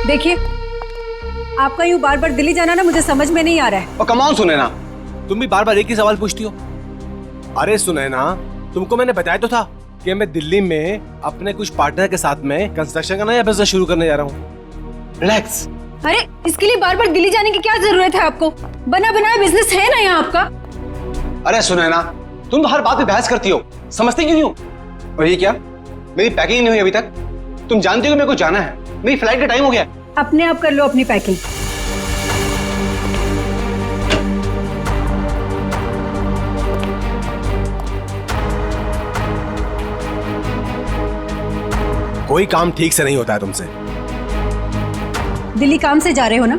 देखिए, आपका यूं बार बार दिल्ली जाना ना मुझे समझ में नहीं आ रहा है। और कम ऑन सुनैना, तुम भी बार बार एक ही सवाल पूछती हो। अरे सुनैना, तुमको मैंने बताया तो था कि मैं दिल्ली में अपने कुछ पार्टनर के साथ में कंस्ट्रक्शन का नया बिजनेस शुरू करने जा रहा हूँ। रिलैक्स। अरे इसके लिए बार बार दिल्ली जाने की क्या जरूरत है आपको? बना बनाया बिजनेस है ना यहाँ आपका। अरे सुनैना, तुम तो हर बात पे बहस करती हो, समझती क्यों नहीं हो? और ये क्या, मेरी पैकिंग नहीं हुई अभी तक? तुम जानती हो कि मेरे को जाना है, मेरी फ्लाइट का टाइम हो गया। अपने आप कर लो अपनी पैकिंग। कोई काम ठीक से नहीं होता है तुमसे। दिल्ली काम से जा रहे हो ना,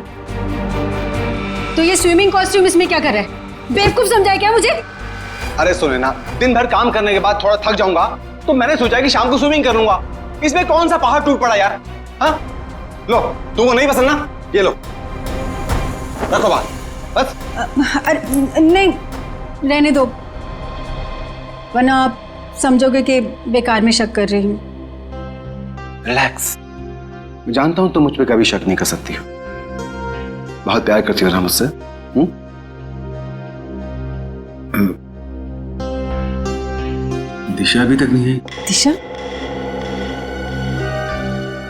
तो ये स्विमिंग कॉस्ट्यूम इसमें क्या कर रहा है? बेवकूफ समझाया क्या मुझे? अरे सुनैना, दिन भर काम करने के बाद थोड़ा थक जाऊंगा तो मैंने सोचा कि शाम को स्विमिंग कर लूंगा। इसमें कौन सा पहाड़ टूट पड़ा यार? हाँ, लो, तुमको नहीं पसंद ना, ये लो, रखो बात, बस। अरे नहीं, रहने दो, वरना आप समझोगे कि बेकार में शक कर रही हूँ। रिलैक्स। मैं जानता हूं तुम मुझ पे कभी शक नहीं कर सकती हो, बहुत प्यार करती हो ना मुझसे। दिशा अभी तक नहीं आई। दिशा?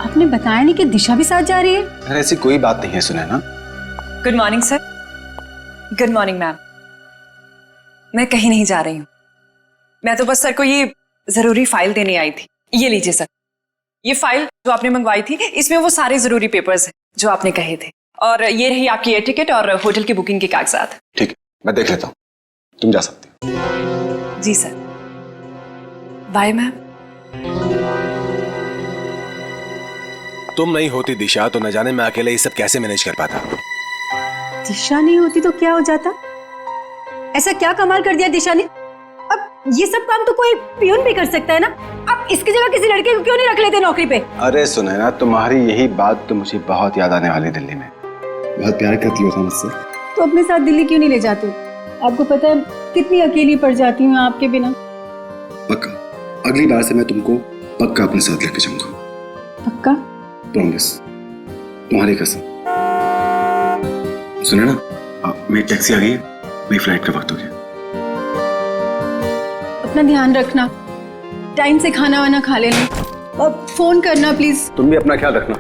आपने बताया नहीं कि दिशा भी साथ जा रही है? अरे ऐसी कोई बात नहीं है Sunaina. Good morning sir. Good morning ma'am. मैं कहीं नहीं जा रही हूँ, मैं तो बस सर को ये जरूरी फाइल देने आई थी। ये लीजिए सर, ये फाइल जो आपने मंगवाई थी, इसमें वो सारे जरूरी पेपर्स हैं जो आपने कहे थे, और ये रही आपकी एयर टिकट और होटल की बुकिंग के कागजात। ठीक है, मैं देख लेता हूँ, तुम जा सकती हो। जी सर। Bye ma'am. तुम नहीं होती दिशा तो न जाने मैं अकेले ये सब कैसे मैनेज कर पाता। दिशा नहीं होती तो क्या हो जाता? ऐसा क्या कमाल कर दिया दिशा ने? अब ये सब काम तो कोई पियून भी कर सकता है ना। अब इसकी जगह किसी लड़के को क्यों नहीं रख लेते नौकरी पे? अरे सुनैना, तुम्हारी यही बात तो मुझे बहुत याद आने वाली दिल्ली में। बहुत प्यार करती हो मुझसे। तो अपने साथ दिल्ली क्यों नहीं ले जाते? आपको पता है कितनी अकेली पड़ जाती हूँ आपके बिना। पक्का, अगली बार से मैं तुमको पक्का अपने साथ लेके जाऊंगा। पक्का? प्रॉमिस, तुम्हारी कसम। सुनैना, मेरी टैक्सी आ गई है, मेरी फ्लाइट का वक्त हो गया। अपना ध्यान रखना, टाइम से खाना वाना खा लेना, और फोन करना प्लीज। तुम भी अपना ख्याल रखना।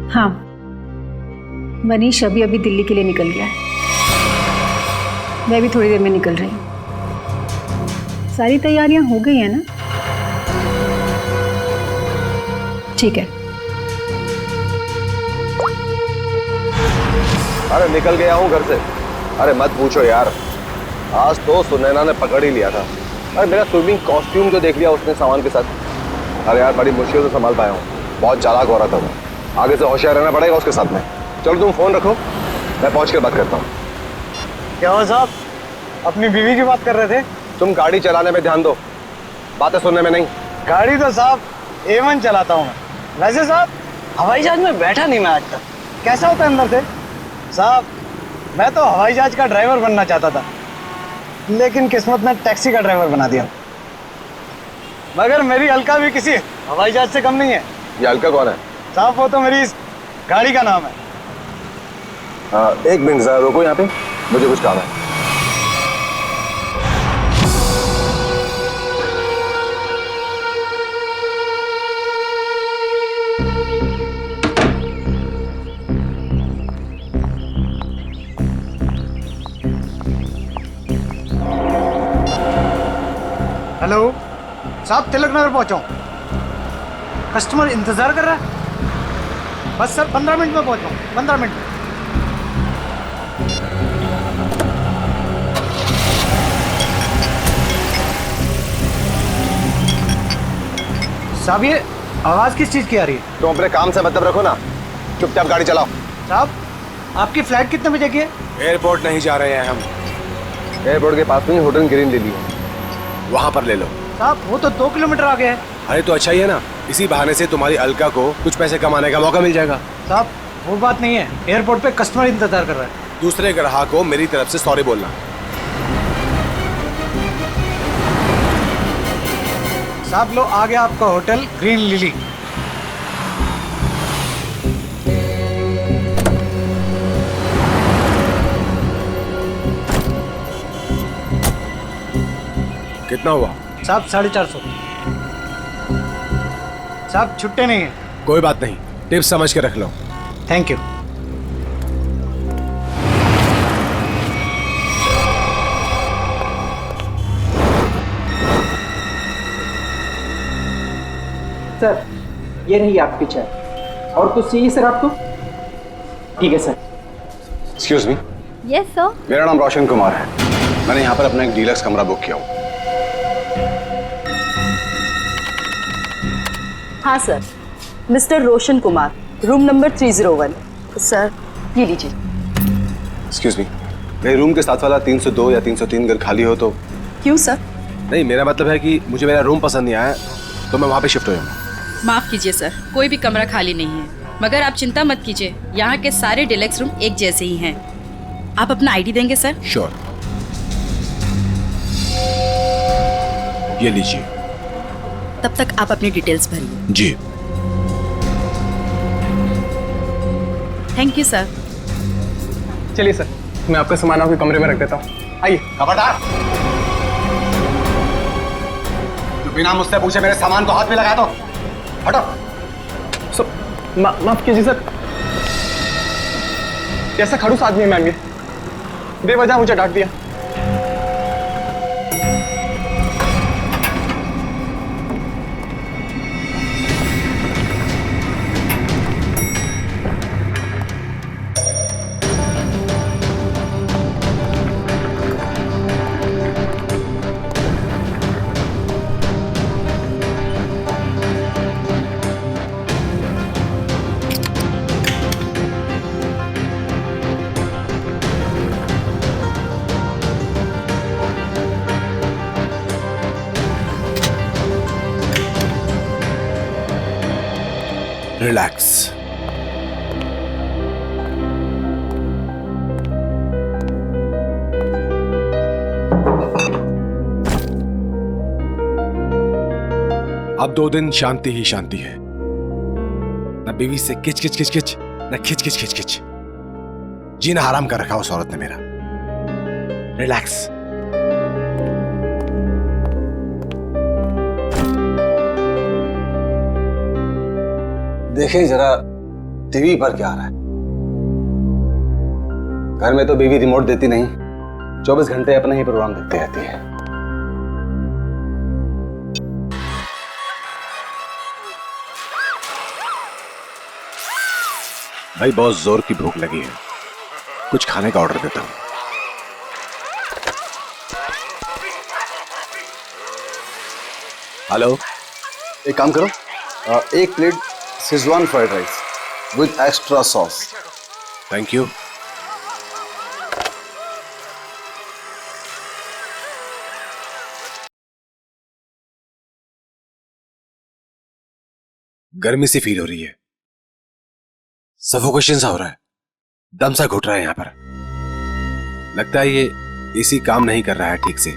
हाँ, मनीष अभी दिल्ली के लिए निकल गया है। मैं भी थोड़ी देर में निकल रही हूँ। सारी तैयारियां हो गई है ना? ठीक है। अरे निकल गया हूँ घर से। अरे मत पूछो यार, आज तो सुनैना ने पकड़ ही लिया था। अरे मेरा स्विमिंग कॉस्ट्यूम जो देख लिया उसने सामान के साथ। अरे यार बड़ी मुश्किल से संभाल पाया हूँ, बहुत चालाक हो रहा था वो। आगे से होशियार रहना पड़ेगा उसके साथ में। चलो तुम फोन रखो, मैं पहुंच कर बात करता हूँ। क्या हुआ साहब, अपनी बीवी की बात कर रहे थे? तुम गाड़ी चलाने में ध्यान दो, बातें सुनने में नहीं। गाड़ी तो साहब A1 चलाता हूँ मैं। वैसे साहब हवाई जहाज में बैठा नहीं मैं आज तक। कैसा होता है अंदर से? साहब मैं तो हवाई जहाज का ड्राइवर बनना चाहता था, लेकिन किस्मत ने टैक्सी का ड्राइवर बना दिया। मगर मेरी अलका भी किसी हवाई जहाज से कम नहीं है। ये अलका कौन है? साहब वो तो मेरी इस गाड़ी का नाम है। एक मिनट जरा रुको यहाँ पे, मुझे कुछ काम है। हेलो साहब, तिलक नगर पहुंचा हूँ। कस्टमर इंतजार कर रहा है। बस सर 15 मिनट में पहुंचा हूँ, 15 मिनट में। साहब ये आवाज किस चीज की आ रही है? तुम अपने काम से मतलब रखो ना। चुपचाप गाड़ी चलाओ। साहब आपकी फ्लाइट कितने बजे की है? एयरपोर्ट नहीं जा रहे हैं हम, एयरपोर्ट के पास में होटल ग्रीन ले लिया। वहां पर ले लो। साहब वो तो 2 किलोमीटर आगे है। अरे तो अच्छा ही है ना, इसी बहाने से तुम्हारी अलका को कुछ पैसे कमाने का मौका मिल जाएगा। साहब वो बात नहीं है, एयरपोर्ट पे कस्टमर इंतजार कर रहा है। दूसरे ग्राहक को मेरी तरफ से सॉरी बोलना। साहब लो आ गया आपका होटल ग्रीन लिली। कितना हुआ? साहब 450। साहब छुट्टे नहीं है। कोई बात नहीं, टिप्स समझ के रख लो। Thank you. सर ये रही आपकी चाय। और कुछ चाहिए सर आपको? ठीक है sir. Excuse me. Yes sir. मेरा नाम रोशन कुमार है। मैंने यहाँ पर अपना एक डीलक्स कमरा बुक किया हूँ। हाँ sir, mister Roshan Kumar, room number 301। Sir ये लीजिए। एक्सक्यूज मी, मेरे रूम के साथ वाला 302 या 303 अगर खाली हो तो? क्यों सर? नहीं, मेरा मतलब है कि मुझे मेरा रूम पसंद नहीं आया तो मैं वहाँ पे शिफ्ट हो जाऊँगा। माफ कीजिए सर, कोई भी कमरा खाली नहीं है, मगर आप चिंता मत कीजिए, यहाँ के सारे डिलक्स रूम एक जैसे ही हैं। आप अपना आईडी देंगे सर? श्योर। ये लीजिए। तब तक आप अपनी डिटेल्स भरिए। जी। Thank you sir. चलिए सर, मैं आपका सामान आपके कमरे में रख देता हूँ। आइए। खबरदार, तू बिना मुझसे पूछे मेरे सामान को हाथ में लगा दो। हटो। माफ कीजिए सर, कैसा खड़ूस आदमी है मैम ये, बेवजह मुझे डांट दिया। रिलैक्स। अब 2 दिन शांति ही शांति है। न बीवी से किच किच किच किच, न खिच खिच खिच खिच। जीना हराम कर रखा उस औरत ने मेरा। रिलैक्स। देखिए जरा टीवी पर क्या आ रहा है। घर में तो बीवी रिमोट देती नहीं, 24 घंटे अपना ही प्रोग्राम देखती रहती है। भाई बहुत जोर की भूख लगी है, कुछ खाने का ऑर्डर देता हूं। हेलो, एक काम करो, 1 plate Schezwan fried rice with extra sauce. Thank you. गर्मी सी फील हो रही है, सफोकेशन सा हो रहा है, दम सा घुट रहा है यहां पर। लगता है ये एसी काम नहीं कर रहा है ठीक से।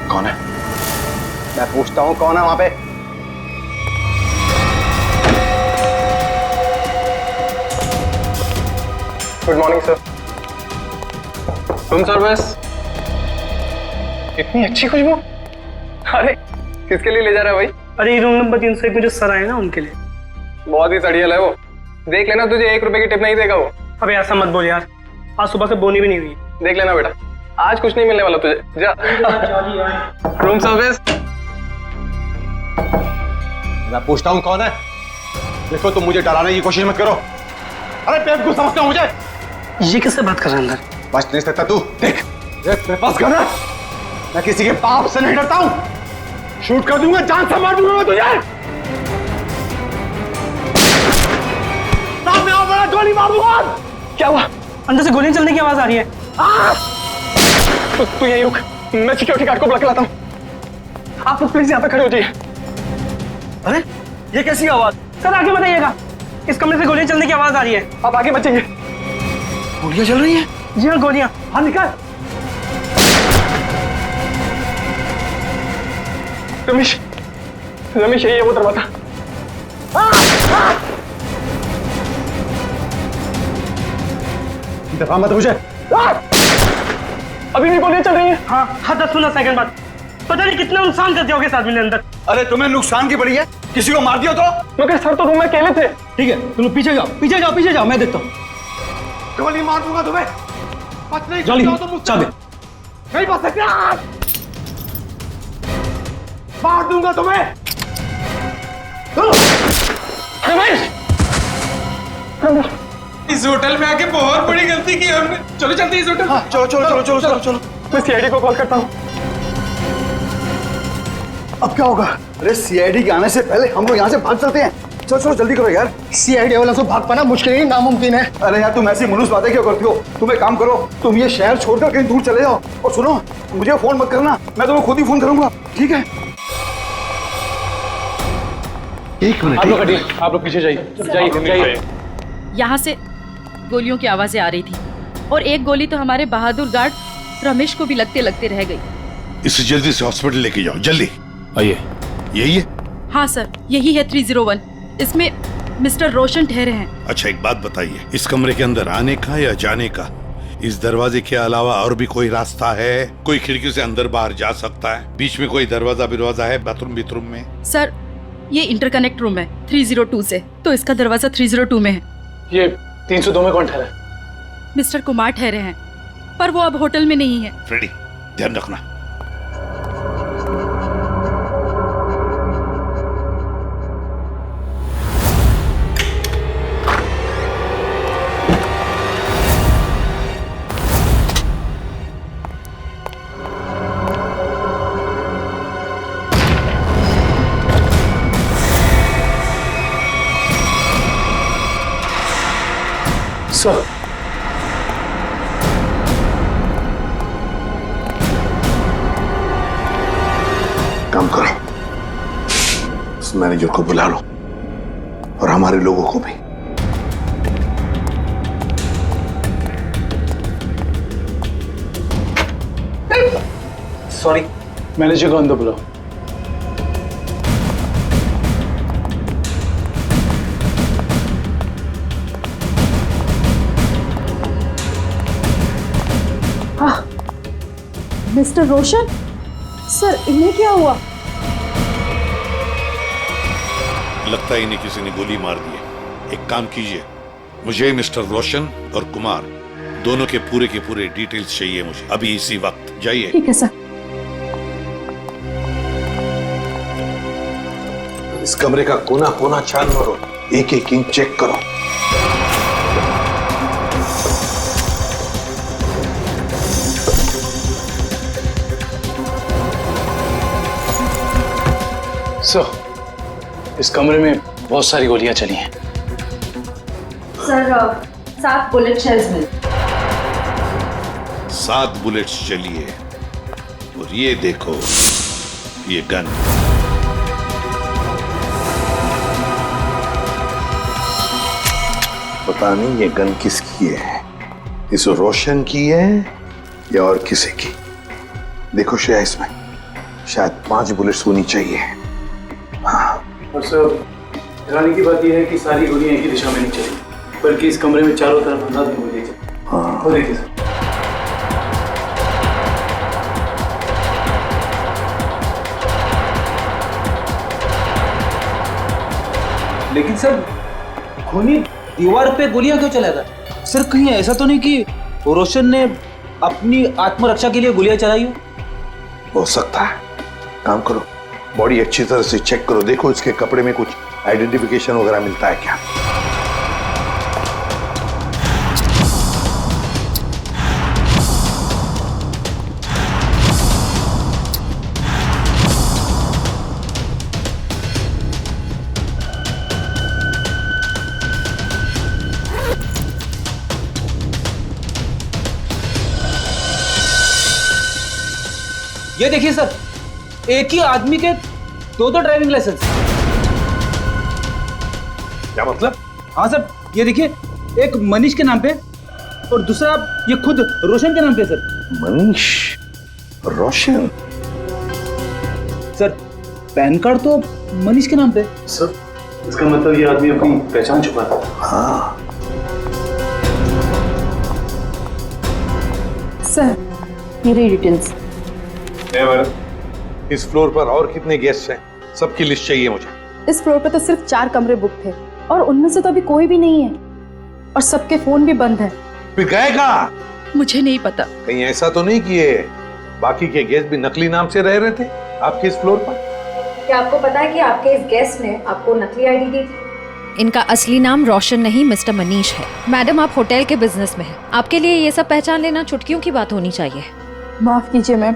कौन है? मैं पूछता हूं कौन है वहां पे? Good morning sir. Room service. इतनी अच्छी खुशबू, अरे किसके लिए ले जा रहा है भाई? अरे रूम नंबर 301 में जो सर आए ना उनके लिए। बहुत ही सड़ियल है वो, देख लेना तुझे 1 रुपए की टिप नहीं देगा वो। अबे ऐसा मत बोल यार, आज सुबह से बोनी भी नहीं हुई। देख लेना बेटा, आज कुछ नहीं मिलने वाला तुझे, जा। Room service. मैं पूछता हूं कौन है? देखो तुम मुझे डराने की कोशिश मत करो। अरे बेवकूफ समझते हो मुझे? ये किससे बात कर रहा है अंदर? बच नहीं सकता तू। देख मेरे पास गन है, मैं किसी के बाप से नहीं डरता हूं। शूट कर दूंगा, जान से मार दूंगा मैं तुझे। सामने आओ, बड़ा गोली मार दूंगा। क्या हुआ? अंदर से गोलियां चलने की आवाज आ रही है। तू यहीं रुक, मैं सिक्योरिटी गार्ड को बुला के लाता हूँ। आप लोग प्लीज यहाँ पे खड़े हो जाइए। अरे ये कैसी आवाज? सर आगे बताइएगा, इस कमरे से गोलियां चलने की आवाज आ रही है। आप आगे मत जाइए। गोलियां चल रही हैं? जी हाँ, गोलियां। हाँ निकाल। रमेश, रमेश यही है वो दरवाजा। दफा मत मुझे। अभी भी गोलियां चल रही हैं। हाँ हाँ, 10-15 सेकंड बाद। पता नहीं कितना नुकसान कर दिया होगा इस आदमी ने अंदर। अरे तुम्हें नुकसान की पड़ी है, किसी को मार दिया तो? मगर सर तो रूम में अकेले थे। ठीक है, तुम पीछे जाओ, पीछे जाओ, पीछे जाओ, मैं देखता हूँ। गोली मार दूंगा तुम्हें। बच नहीं जल्दी, सकते हो तो मुझसे। चाबी। नहीं बच सकते। मार दूंगा तुम्हें। रमेश, इस होटल में आके बहुत बड़ी गलती की हमने। चलो चलते इस होटल। चलो चलो चलो चलो चलो चलो। मैं सीआईडी को कॉल करता हूँ। अब क्या होगा? अरे सीआईडी के आने से पहले हम लोग यहाँ से भाग चलते हैं। चलो चलो जल्दी करो यार। सीआईडी वालों से भाग पाना मुश्किल ही नामुमकिन है। अरे यार तुम ऐसी मुलूस बातें क्यों करती हो? तुम एक काम करो, तुम ये शहर छोड़कर कहीं दूर चले जाओ। और सुनो, मुझे फोन मत करना, मैं तुम्हें खुद ही फोन करूंगा, ठीक है? एक मिनट। आप लोग हटिए, आप लोग पीछे जाइए, जाइए। यहाँ से गोलियों की आवाजें आ रही थी और एक गोली तो हमारे बहादुर गार्ड रमेश को भी लगते लगते रह गई। इसे जल्दी से हॉस्पिटल लेके जाओ, जल्दी। आइए। यही है? हाँ सर, यही है 301। इसमें मिस्टर रोशन ठहरे हैं। अच्छा एक बात बताइए, इस कमरे के अंदर आने का या जाने का इस दरवाजे के अलावा और भी कोई रास्ता है? कोई खिड़की से अंदर बाहर जा सकता है? बीच में कोई दरवाजा है बाथरूम में? सर ये इंटरकनेक्ट रूम है 302 से, तो इसका दरवाजा 302 में है। ये 302 में कौन ठहरा है? मिस्टर कुमार ठहरे हैं, पर वो अब होटल में नहीं है। फ्रेडी, ध्यान रखना। सर, काम करो, उस मैनेजर को बुला लो और हमारे लोगों को भी। सॉरी, मैनेजर को अंदर बुलाओ। मिस्टर रोशन, सर इन्हें क्या हुआ? लगता है इन्हें किसी ने गोली मार दी है। एक काम कीजिए, मुझे मिस्टर रोशन और कुमार दोनों के पूरे डिटेल्स चाहिए मुझे अभी इसी वक्त। जाइए। ठीक है सर। इस कमरे का कोना कोना छान मारो, एक एक इंच चेक करो। सर, इस कमरे में बहुत सारी गोलियां चली हैं। सर 7 बुलेट शेल्स मिले। 7 बुलेट्स चली है। और ये देखो, ये गन। पता नहीं ये गन किसकी है, इस रोशन की है या और किसी की। देखो श्रेया, इसमें शायद 5 बुलेट्स होनी चाहिए। और सर, हैरानी की बात यह है कि सारी गोलियां एक ही दिशा में नहीं चली, बल्कि इस कमरे में चारों तरफ अंदाज में गोलियां चली। हाँ। वो देखिए सर। लेकिन सर, खूनी दीवार पे गोलियां क्यों चलाएगा? सर कहीं ऐसा तो नहीं कि रोशन ने अपनी आत्मरक्षा के लिए गोलियां चलाई हो सकता है। काम करो, बॉडी अच्छी तरह से चेक करो, देखो इसके कपड़े में कुछ आइडेंटिफिकेशन वगैरह मिलता है क्या। ये देखिए सर, एक ही आदमी के दो ड्राइविंग लाइसेंस। क्या मतलब? हाँ सर, ये देखिए, एक मनीष के नाम पे और दूसरा ये खुद रोशन के नाम पे सर। मनीष, रोशन। सर पैन कार्ड तो मनीष के नाम पे। सर इसका मतलब ये आदमी अपनी पहचान छुपाता था। हाँ, सर मेरी डिटेल्स। इस फ्लोर पर और कितने गेस्ट हैं? सबकी लिस्ट चाहिए मुझे। इस फ्लोर पे तो सिर्फ 4 कमरे बुक थे और उनमें से तो अभी कोई भी नहीं है और सबके फोन भी बंद है। फिर गए कहाँ? मुझे नहीं पता। कहीं ऐसा तो नहीं कि ये बाकी के गेस्ट भी नकली नाम से रह रहे थे आपके इस फ्लोर पर? क्या आपको पता है कि आपके इस गेस्ट ने आपको नकली आईडी दी थी? इनका असली नाम रोशन नहीं मिस्टर मनीष है। मैडम आप होटल के बिजनेस में हैं, आपके लिए ये सब पहचान लेना चुटकियों की बात होनी चाहिए। माफ कीजिए मैम,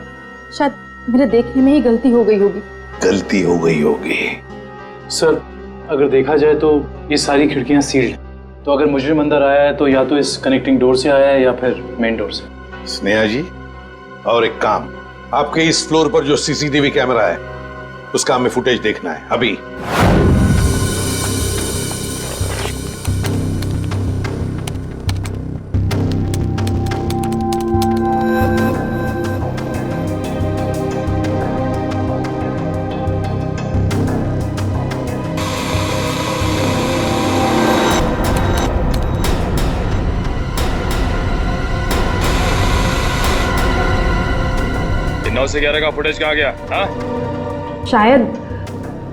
शायद मेरे देखने में ही गलती हो गई होगी। गलती हो गई होगी। सर अगर देखा जाए तो ये सारी खिड़कियां सील्ड हैं, तो अगर मुजरिम अंदर आया है तो या तो इस कनेक्टिंग डोर से आया है या फिर मेन डोर से। स्नेहा जी, और एक काम, आपके इस फ्लोर पर जो सीसीटीवी कैमरा है उसका हमें फुटेज देखना है अभी। नौ से 11 का फुटेज कहाँ गया? हाँ? शायद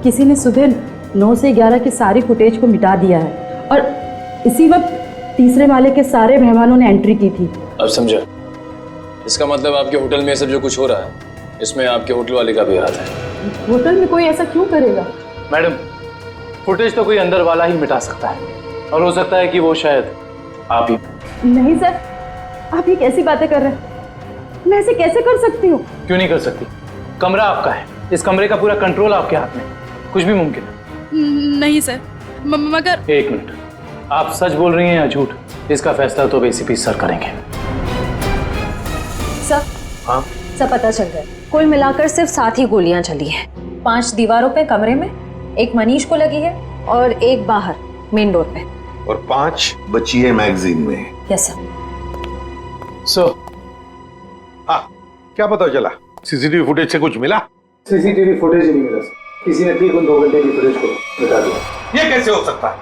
किसी ने सुबह 9 से 11 की सारी फुटेज को मिटा दिया है और इसी वक्त तीसरे माले के सारे मेहमानों ने एंट्री की थी। अब समझा। इसका मतलब आपके होटल में सब जो कुछ हो रहा है इसमें आपके होटल वाले का भी हाथ है। होटल में कोई ऐसा क्यों करेगा? मैडम फुटेज तो कोई अंदर वाला ही मिटा सकता है और हो सकता है कि वो शायद आप ही। नहीं सर, आप ये कैसी बातें कर रहे हैं? मैं ऐसे कैसे कर सकती हूँ? क्यों नहीं कर सकती? कमरा आपका है, इस कमरे का पूरा कंट्रोल आपके हाथ में, कुछ भी मुमकिन है। नहीं सर, मगर। एक मिनट, आप सच बोल रही हैं या झूठ? इसका फैसला तो एसीपी सर करेंगे। सर, हाँ सब पता चल गया। कुल मिलाकर सिर्फ 7 ही गोलियां चली हैं। 5 दीवारों पे कमरे में, एक मनीष को लगी है और एक बाहर मेन डोर पे, और 5 बची है मैगजीन में। Yes sir. सो हाँ, क्या पता चला? सीसीटीवी फुटेज से कुछ मिला? सीसीटीवी फुटेज ही नहीं मिला सर, किसी ने ठीक उन 2 घंटे की फुटेज को मिटा दिया। ये कैसे हो सकता है?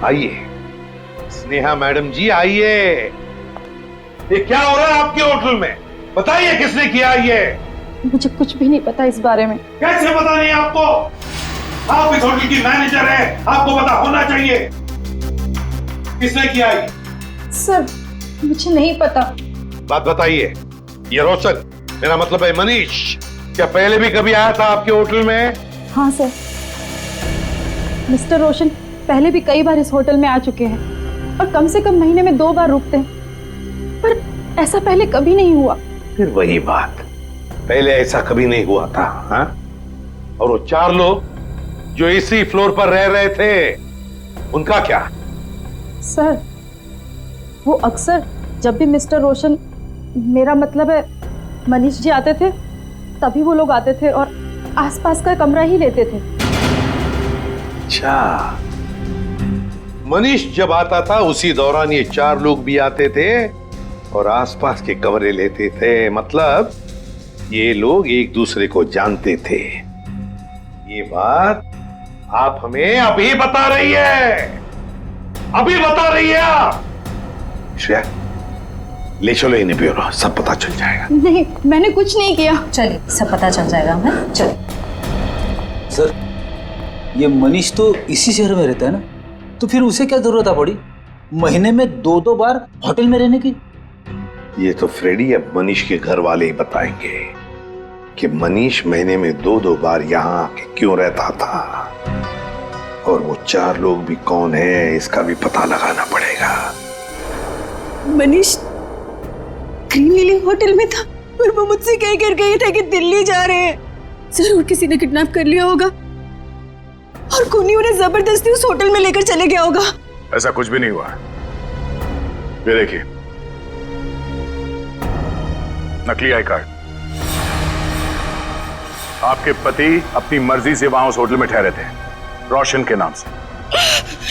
आइए स्नेहा मैडम जी, आइए। ये क्या हो रहा है आपके होटल में? बताइए किसने किया ये? मुझे कुछ भी नहीं पता इस बारे में। कैसे पता नहीं आपको? आप इस होटल की मैनेजर है, आपको पता होना चाहिए। किसने किया ये? सर मुझे नहीं पता। बात बताइए। ये रोशन, मेरा मतलब है मनीष, क्या पहले भी कभी आया था आपके होटल में? हाँ सर, मिस्टर रोशन पहले भी कई बार इस होटल में आ चुके हैं और कम से कम महीने में 2 बार रुकते हैं, पर ऐसा पहले कभी नहीं हुआ। फिर वही बात, पहले ऐसा कभी नहीं हुआ था। हाँ? और वो 4 लोग जो इसी फ्लोर पर रह रहे थे, उनका क्या? सर वो अक्सर जब भी मिस्टर रोशन, मेरा मतलब है मनीष जी आते थे, तभी वो लोग आते थे और आसपास का कमरा ही लेते थे। अच्छा, मनीष जब आता था उसी दौरान ये 4 लोग भी आते थे और आसपास के कमरे लेते थे। मतलब ये लोग एक दूसरे को जानते थे। ये बात आप हमें अभी बता रही है, अभी बता रही है आप। श्रेया, ले चलो इन्हें ब्यूरो, सब पता चल जाएगा। नहीं, मैंने कुछ नहीं किया। चलिए, सब पता चल जाएगा हमें। चलिए। सर ये मनीष तो इसी शहर में रहता है ना, तो फिर उसे क्या जरूरत पड़ी महीने में 2-2 बार होटल में रहने की? ये तो फ्रेडी अब मनीष के घर वाले ही बताएंगे कि मनीष महीने में 2-2 बार यहाँ आके क्यों रहता था, और वो 4 लोग भी कौन है इसका भी पता लगाना पड़ेगा। मनीष ग्रीन लिली होटल में था और वो मुझसे कह कर गए थे कि दिल्ली जा रहे हैं। जरूर किसी ने किडनैप कर लिया होगा और खूनी उन्हें जबरदस्ती उस होटल में लेकर चले गया होगा। ऐसा कुछ भी नहीं हुआ। ये देखिए, नकली आई कार्ड। आपके पति अपनी मर्जी से वहां उस होटल में ठहरे थे, रोशन के नाम से।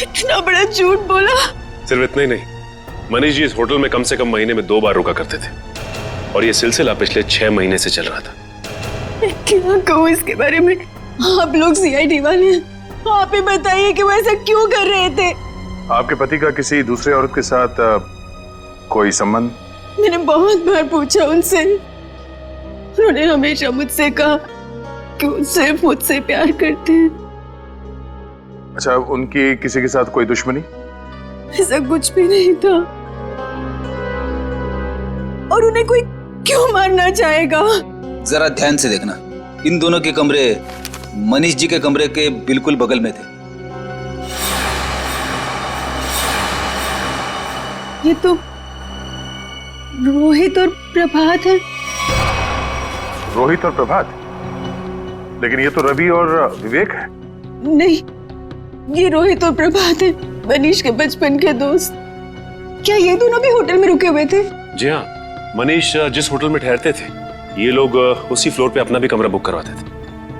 इतना बड़ा झूठ बोला। सिर्फ इतना ही नहीं, मनीष जी इस होटल में कम से कम महीने में 2 बार रुका करते थे और ये सिलसिला पिछले 6 महीने से चल रहा था। क्या कहूँ इसके बारे में? आप लोग सीआईडी वाले हैं, आप ही बताइए कि वो ऐसा क्यों कर रहे थे। आपके पति का किसी दूसरे औरत के साथ कोई संबंध? मैंने बहुत बार पूछा उनसे, उन्होंने हमेशा मुझसे कहा कि वो सिर्फ मुझसे प्यार करते हैं। अच्छा, उनकी किसी के साथ कोई दुश्मनी? ऐसा कुछ भी नहीं था। और उन्हें कोई क्यों मारना चाहेगा? जरा ध्यान से देखना, इन दोनों के कमरे मनीष जी के कमरे के बिल्कुल बगल में थे। ये तो रोहित और प्रभात है। रोहित और प्रभात? लेकिन ये तो रवि और विवेक है। नहीं, ये रोहित और प्रभात है, मनीष के बचपन के दोस्त। क्या ये दोनों भी होटल में रुके हुए थे? जी हाँ, मनीष जिस होटल में ठहरते थे ये लोग उसी फ्लोर पे अपना भी कमरा बुक करवाते थे।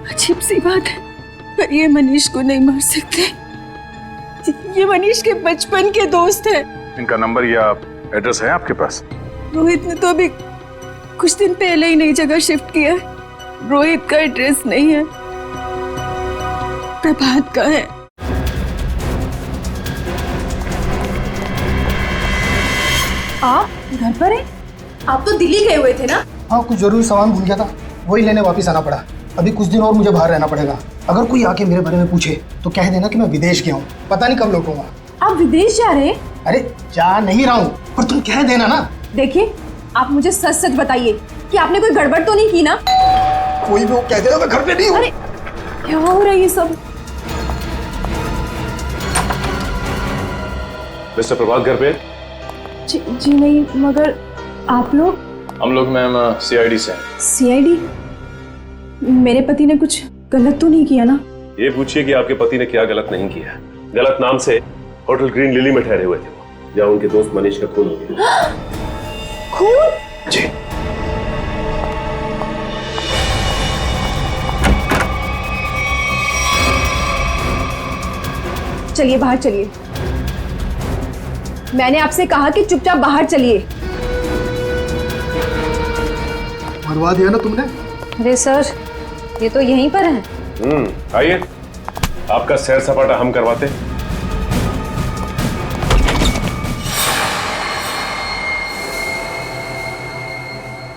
अजीब सी बात है, पर ये मनीष को नहीं मार सकते। ये मनीष के बचपन के दोस्त हैं। इनका नंबर या एड्रेस है आपके पास? रोहित ने तो अभी कुछ दिन पहले ही नई जगह शिफ्ट किया है। रोहित का एड्रेस नहीं है, प्रभात का है। आप घर पर हैं? आप तो दिल्ली गए हुए थे ना? हाँ, कुछ जरूरी सामान भूल गया था, वही लेने वापस आना पड़ा। अभी कुछ दिन और मुझे बाहर रहना पड़ेगा। अगर कोई आके मेरे बारे में पूछे तो कह देना कि मैं विदेश गया हूँ, पता नहीं कब लौटूंगा। आप विदेश जा रहे हैं? अरे जा नहीं रहा हूँ, पर तुम कह देना ना। देखिए, आप मुझे सच सच बताइए कि आपने कोई गड़बड़ तो नहीं की ना? कोई भी वो कह देना मैं घर पे नहीं हूँ। अरे क्या हो रहा है ये सब? मिस्टर प्रभात घर पे? जी नहीं, मगर आप लोग? हम लोग मैम सीआईडी से हैं। सीआईडी? मेरे पति ने कुछ गलत तो नहीं किया ना? ये पूछिए कि आपके पति ने क्या गलत नहीं किया। गलत नाम से होटल ग्रीन लिली में ठहरे हुए थे, जहाँ उनके दोस्त मनीष का खून हो गया। खून? जी। चलिए बाहर चलिए। मैंने आपसे कहा कि चुपचाप बाहर चलिए। मरवा दिया ना तुमने? अरे सर, ये तो यहीं पर है। आइए, आपका सैर सपाटा हम करवाते।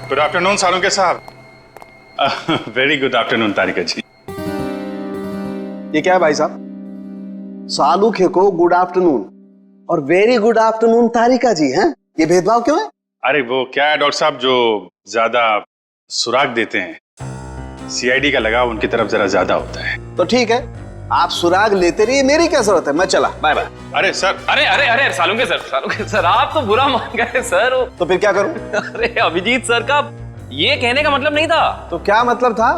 गुड आफ्टरनून सालुंके साहब। वेरी गुड आफ्टरनून तारिका जी। ये क्या है भाई साहब? सालुखे को गुड आफ्टरनून और वेरी गुड आफ्टरनून तारिका जी हैं? ये भेदभाव क्यों है? अरे वो क्या है डॉक्टर साहब, जो ज्यादा सुराग देते हैं, सीआईडी का लगाव उनकी तरफ जरा ज्यादा होता है। तो ठीक है, आप सुराग लेते रहिए, मेरी क्या जरूरत है, मैं चला, बाय बाय। अरे सर, अरे अरे अरे सालुंके सर आप तो बुरा मान गए सर। तो फिर क्या करूं? अरे अभिजीत सर का ये कहने का मतलब नहीं था। तो क्या मतलब था?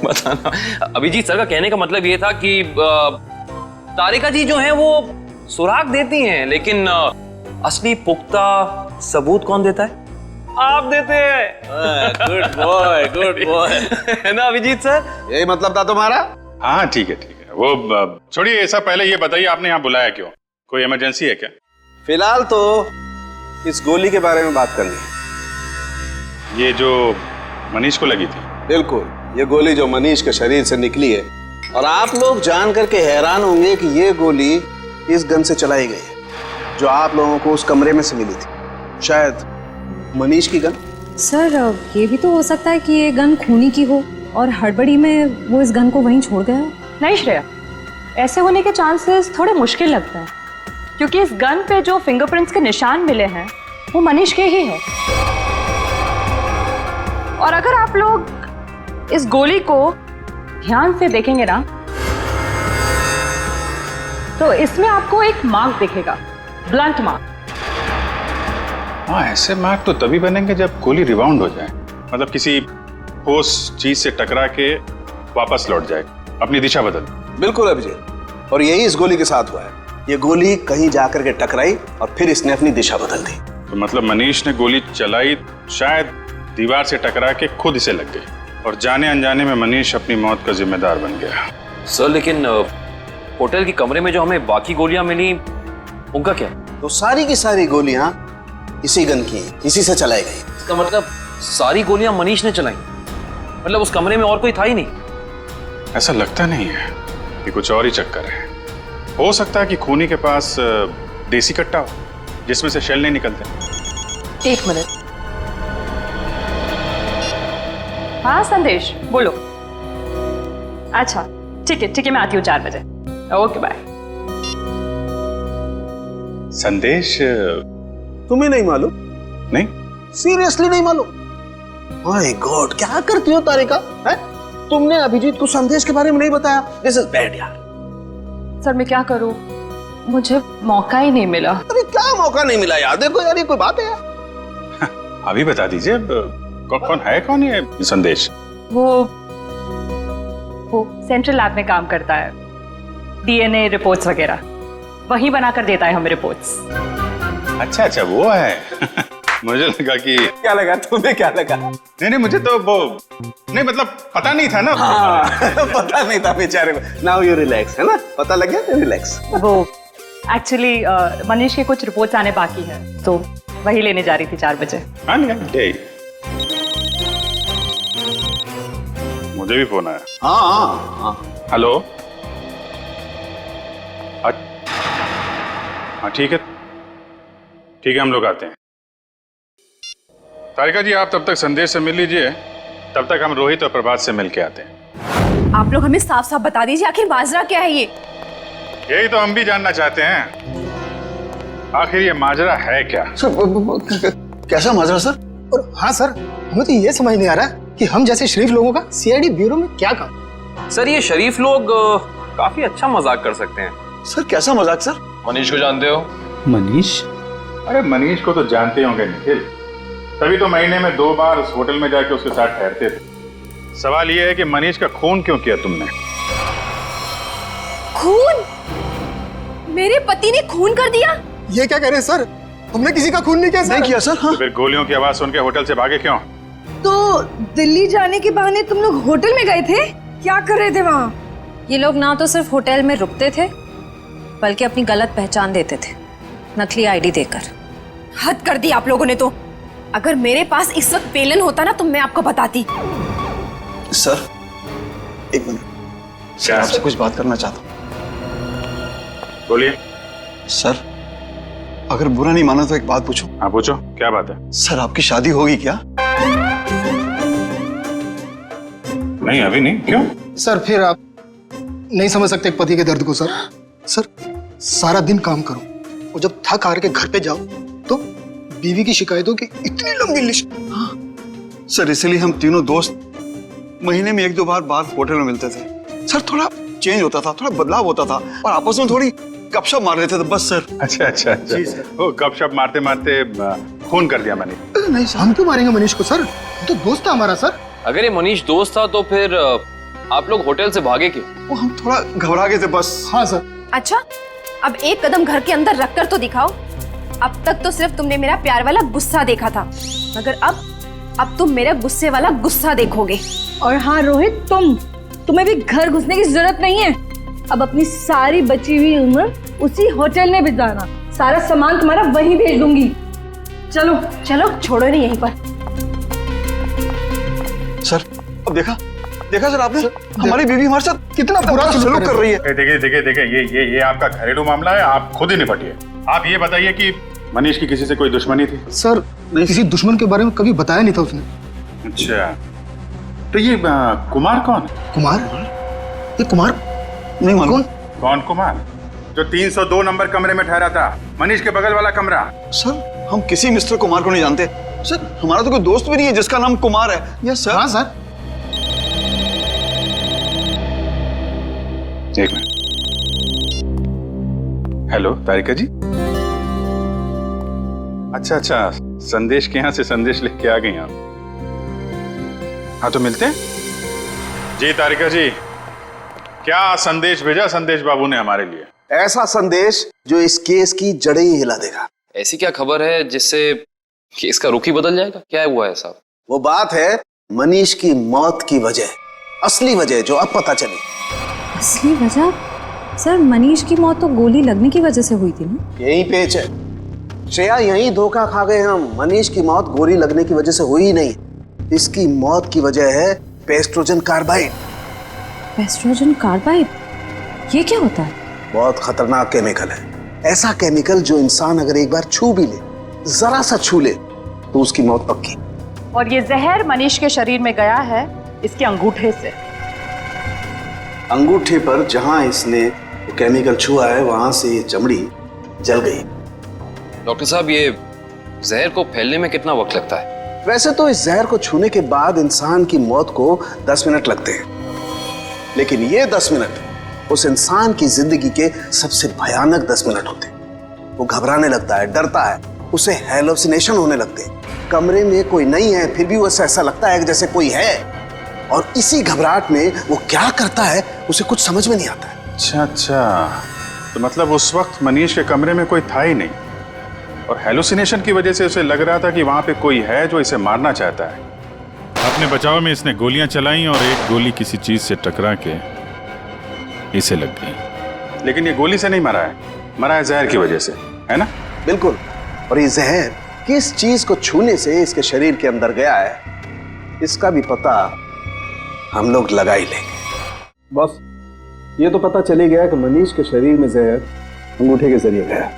बताना। अभिजीत सर का कहने का मतलब ये था कि तारिका जी जो हैं वो सुराग देती हैं, लेकिन असली पुख्ता सबूत कौन देता है? आप देते हैं। गुड बॉय है ना अभिजीत सर? यही मतलब था तुम्हारा? हाँ ठीक है ठीक है, वो छोड़िए ये सब। पहले ये बताइए आपने यहाँ बुलाया क्यों? कोई इमरजेंसी है क्या? फिलहाल तो इस गोली के बारे में बात करनी है। ये जो मनीष को लगी थी? बिल्कुल, ये गोली जो मनीष के शरीर से निकली है, और आप लोग जान करके हैरान होंगे कि ये गोली इस गन से चलाई गई है जो आप लोगों को उस कमरे में से मिली थी। शायद मनीष की गन। सर, ये भी तो हो सकता है कि ये गन खूनी की हो और हड़बड़ी में वो इस गन को वहीं छोड़ गया हो। नहीं श्रेया, ऐसे होने के चांसेस थोड़े मुश्किल लगता है, क्योंकि इस गन पे जो फिंगरप्रिंट्स के निशान मिले हैं वो मनीष के ही है। और अगर आप लोग इस गोली को ध्यान से देखेंगे ना, तो इसमें आपको एक मार्क दिखेगा, ब्लंट मार्क। हाँ, ऐसे मार्क तो तभी बनेंगे जब गोली रिबाउंड हो जाए, मतलब किसी ठोस चीज से टकरा के वापस लौट जाए, अपनी दिशा बदल। बिल्कुल अभिजीत, और यही इस गोली के साथ हुआ है। ये गोली कहीं जाकर के टकराई और फिर इसने अपनी दिशा बदल दी। तो मतलब मनीष ने गोली चलाई शायद दीवार से टकरा के खुद इसे लग गई और जाने अनजाने में मनीष अपनी मौत का जिम्मेदार बन गया। सर लेकिन होटल के कमरे में जो हमें बाकी गोलियां मिली उनका क्या? तो सारी की सारी गोलियां इसी गन की हैं, इसी से चलाई गई। इसका मतलब सारी गोलियां मनीष ने चलाई? मतलब उस कमरे में और कोई था ही नहीं? ऐसा लगता नहीं है कि कुछ और ही चक्कर है। हो सकता है कि खूनी के पास देसी कट्टा हो जिसमें से शेल नहीं निकलते। 1 मिनट। हाँ संदेश बोलो। अच्छा ठीक है मैं आती हूँ 4 बजे। Okay bye. संदेश तुम्हें नहीं मालूम? नहीं, सीरियसली नहीं मालूम? माय गॉड, क्या करती हो तारिका? है? तुमने अभिजीत को संदेश के बारे में नहीं बताया। दिस इज बैड यार। सर मैं क्या करूँ, मुझे मौका ही नहीं मिला। अरे क्या मौका नहीं मिला यार? देखो यार ये कोई बात है यार? अभी बता दीजिए कौन है संदेश? वो सेंट्रल लैब में काम करता है, डीएनए रिपोर्ट्स वगैरह वही बनाकर देता है हमें रिपोर्ट्स। अच्छा वो है। मुझे लगा कि क्या लगा तुम्हें? क्या लगा? नहीं मुझे तो वो नहीं, मतलब पता नहीं था ना। पता नहीं था बेचारे को। नाउ यू रिलैक्स, है ना? पता लग गया तो रिलैक्स। वो एक्चुअली मनीष के कुछ रिपोर्ट्स आने बाकी है तो वही लेने जा रही थी 4 बजे। हाँ मुझे भी फोन आया। हाँ हेलो। हाँ ठीक है हम लोग आते हैं। तारिका जी आप तब तक संदेश से मिल लीजिए, तब तक हम रोहित और प्रभात से मिल के आते हैं। आप लोग हमें साफ साफ बता दीजिए आखिर माजरा क्या है ये? यही तो हम भी जानना चाहते हैं, आखिर ये माजरा है क्या? सर कैसा माजरा सर? और हाँ सर, हमें तो ये समझ नहीं आ रहा कि हम जैसे शरीफ लोगों का सीआईडी ब्यूरो में क्या काम? सर ये शरीफ लोग काफी अच्छा मजाक कर सकते हैं। सर कैसा मजाक सर? मनीष को जानते हो? मनीष? अरे मनीष को तो जानते होंगे निखिल, तभी तो महीने में 2 बार उस होटल में जाके उसके साथ ठहरते थे। सवाल यह है कि मनीष का खून क्यों किया तुमने? खून? मेरे पति ने खून कर दिया? ये क्या कह रहे हैं सर? हमने किसी का खून नहीं किया सर। नहीं किया सर। हाँ? तो फिर गोलियों की आवाज सुन के होटल से भागे क्यों? तो दिल्ली जाने के बहाने तुम लोग होटल में गए थे? क्या कर रहे थे वहाँ? ये लोग ना तो सिर्फ होटल में रुकते थे बल्कि अपनी गलत पहचान देते थे नकली आईडी देकर। हद कर दी आप लोगों ने तो। अगर मेरे पास इस वक्त पेलन होता ना तो मैं आपको बताती। सर 1 मिनट, सर आपसे कुछ बात करना चाहता हूँ। बोलिए। सर अगर बुरा नहीं माना तो एक बात पूछूं? हाँ पूछो, क्या बात है? सर आपकी शादी होगी क्या? नहीं अभी नहीं। क्यों? सर फिर आप नहीं समझ सकते एक पति के दर्द को। सर सारा दिन काम करो और जब थक हार के घर पे जाओ तो बीवी की शिकायतों की इतनी लंबी लिस्ट। हाँ। सर इसलिए हम तीनों दोस्त महीने में 1-2 बार होटल में मिलते थे। सर थोड़ा चेंज होता था, थोड़ा बदलाव होता था और आपस में थोड़ी गपशप मार लेते थे बस सर। अच्छा जी सर। वो गपशप मारते मारते खून कर दिया मैंने। नहीं सर, हम क्यों मारेंगे मनीष को सर? तो दोस्त था हमारा सर। अगर ये मनीष दोस्त था तो फिर आप लोग होटल से भागे क्यों? वो हम थोड़ा घबरा गए थे बस। हाँ सर। अच्छा अब एक कदम घर के अंदर रखकर तो दिखाओ। अब तक तो सिर्फ तुमने मेरा प्यार वाला गुस्सा देखा था, मगर अब तुम मेरा गुस्से वाला गुस्सा देखोगे। और हाँ रोहित, तुम्हें भी घर घुसने की जरूरत नहीं है। अब अपनी सारी बची हुई उम्र उसी होटल में बिताना। सारा सामान तुम्हारा वहीं भेज दूंगी। चलो छोड़ो नहीं यहीं पर। सर अब देखा सर आपने? हमारी बीवी हमारे साथ कितना बुरा सलूक कर रही है। देखिए ये आपका घरेलू मामला है, आप खुद ही निपटिए। आप ये बताइए कि मनीष की किसी से कोई दुश्मनी थी? सर नहीं, किसी दुश्मन के बारे में कभी बताया नहीं था उसने। अच्छा तो ये कुमार कौन है? कुमार? ये कुमार नहीं मालूम। कौन कुमार? जो 302 नंबर कमरे में ठहरा था, मनीष के बगल वाला कमरा। सर हम किसी मिस्टर कुमार को नहीं जानते। सर हमारा तो कोई दोस्त भी नहीं है जिसका नाम कुमार है। Yes sir. हाँ सर। एक मिनट। हेलो तारिका जी। अच्छा संदेश के यहाँ से संदेश लिख के आ गई आप? हाँ तो मिलते हैं। जी तारिका जी, क्या संदेश भेजा संदेश बाबू ने हमारे लिए? ऐसा संदेश जो इस केस की जड़ें ही हिला देगा। ऐसी क्या खबर है जिससे केस का रुख ही बदल जाएगा? क्या हुआ है साहब? वो बात है मनीष की मौत की वजह, असली वजह जो अब पता चली। असली वजह? सर मनीष की मौत तो गोली लगने की वजह से हुई थी ना? यही पेच है श्रेया, यही धोखा खा गए हम। मनीष की मौत गोली लगने की वजह से हुई ही नहीं, इसकी मौत की वजह है पेस्ट्रोजन कार्बाइड। पेस्ट्रोजन कार्बाइड? ये क्या होता है? बहुत खतरनाक केमिकल है, ऐसा केमिकल जो इंसान अगर एक बार छू भी ले, जरा सा छू ले, तो उसकी मौत पक्की। और ये जहर मनीष के शरीर में गया है इसके अंगूठे से। अंगूठे पर जहां इसने वो केमिकल छुआ है वहां से ये चमड़ी जल गई। डॉक्टर साहब, ये जहर को फैलने में कितना वक्त लगता है? वैसे तो इस जहर को छूने के बाद इंसान की मौत को 10 मिनट लगते हैं, लेकिन ये 10 मिनट उस इंसान की जिंदगी के सबसे भयानक 10 मिनट होते हैं। वो घबराने लगता है, डरता है, उसे हैलुसिनेशन होने लगते हैं। कमरे में कोई नहीं है फिर भी उसे ऐसा लगता है जैसे कोई है, और इसी घबराहट में वो क्या करता है उसे कुछ समझ में नहीं आता है। अच्छा, तो मतलब उस वक्त मनीष के कमरे में कोई था ही नहीं, और हेलुसिनेशन की वजह से उसे लग रहा था कि वहां पे कोई है जो इसे मारना चाहता है। अपने बचाव में इसने गोलियां चलाई और एक गोली किसी चीज से टकरा के इसे लग गई। लेकिन ये गोली से नहीं मरा है जहर की वजह से, है ना? बिल्कुल। और ये जहर किस चीज को छूने से इसके शरीर के अंदर गया है, इसका भी पता हम लोग लगा ही लेंगे। बस ये तो पता चली गया कि मनीष के शरीर में जहर अंगूठे के जरिए गया।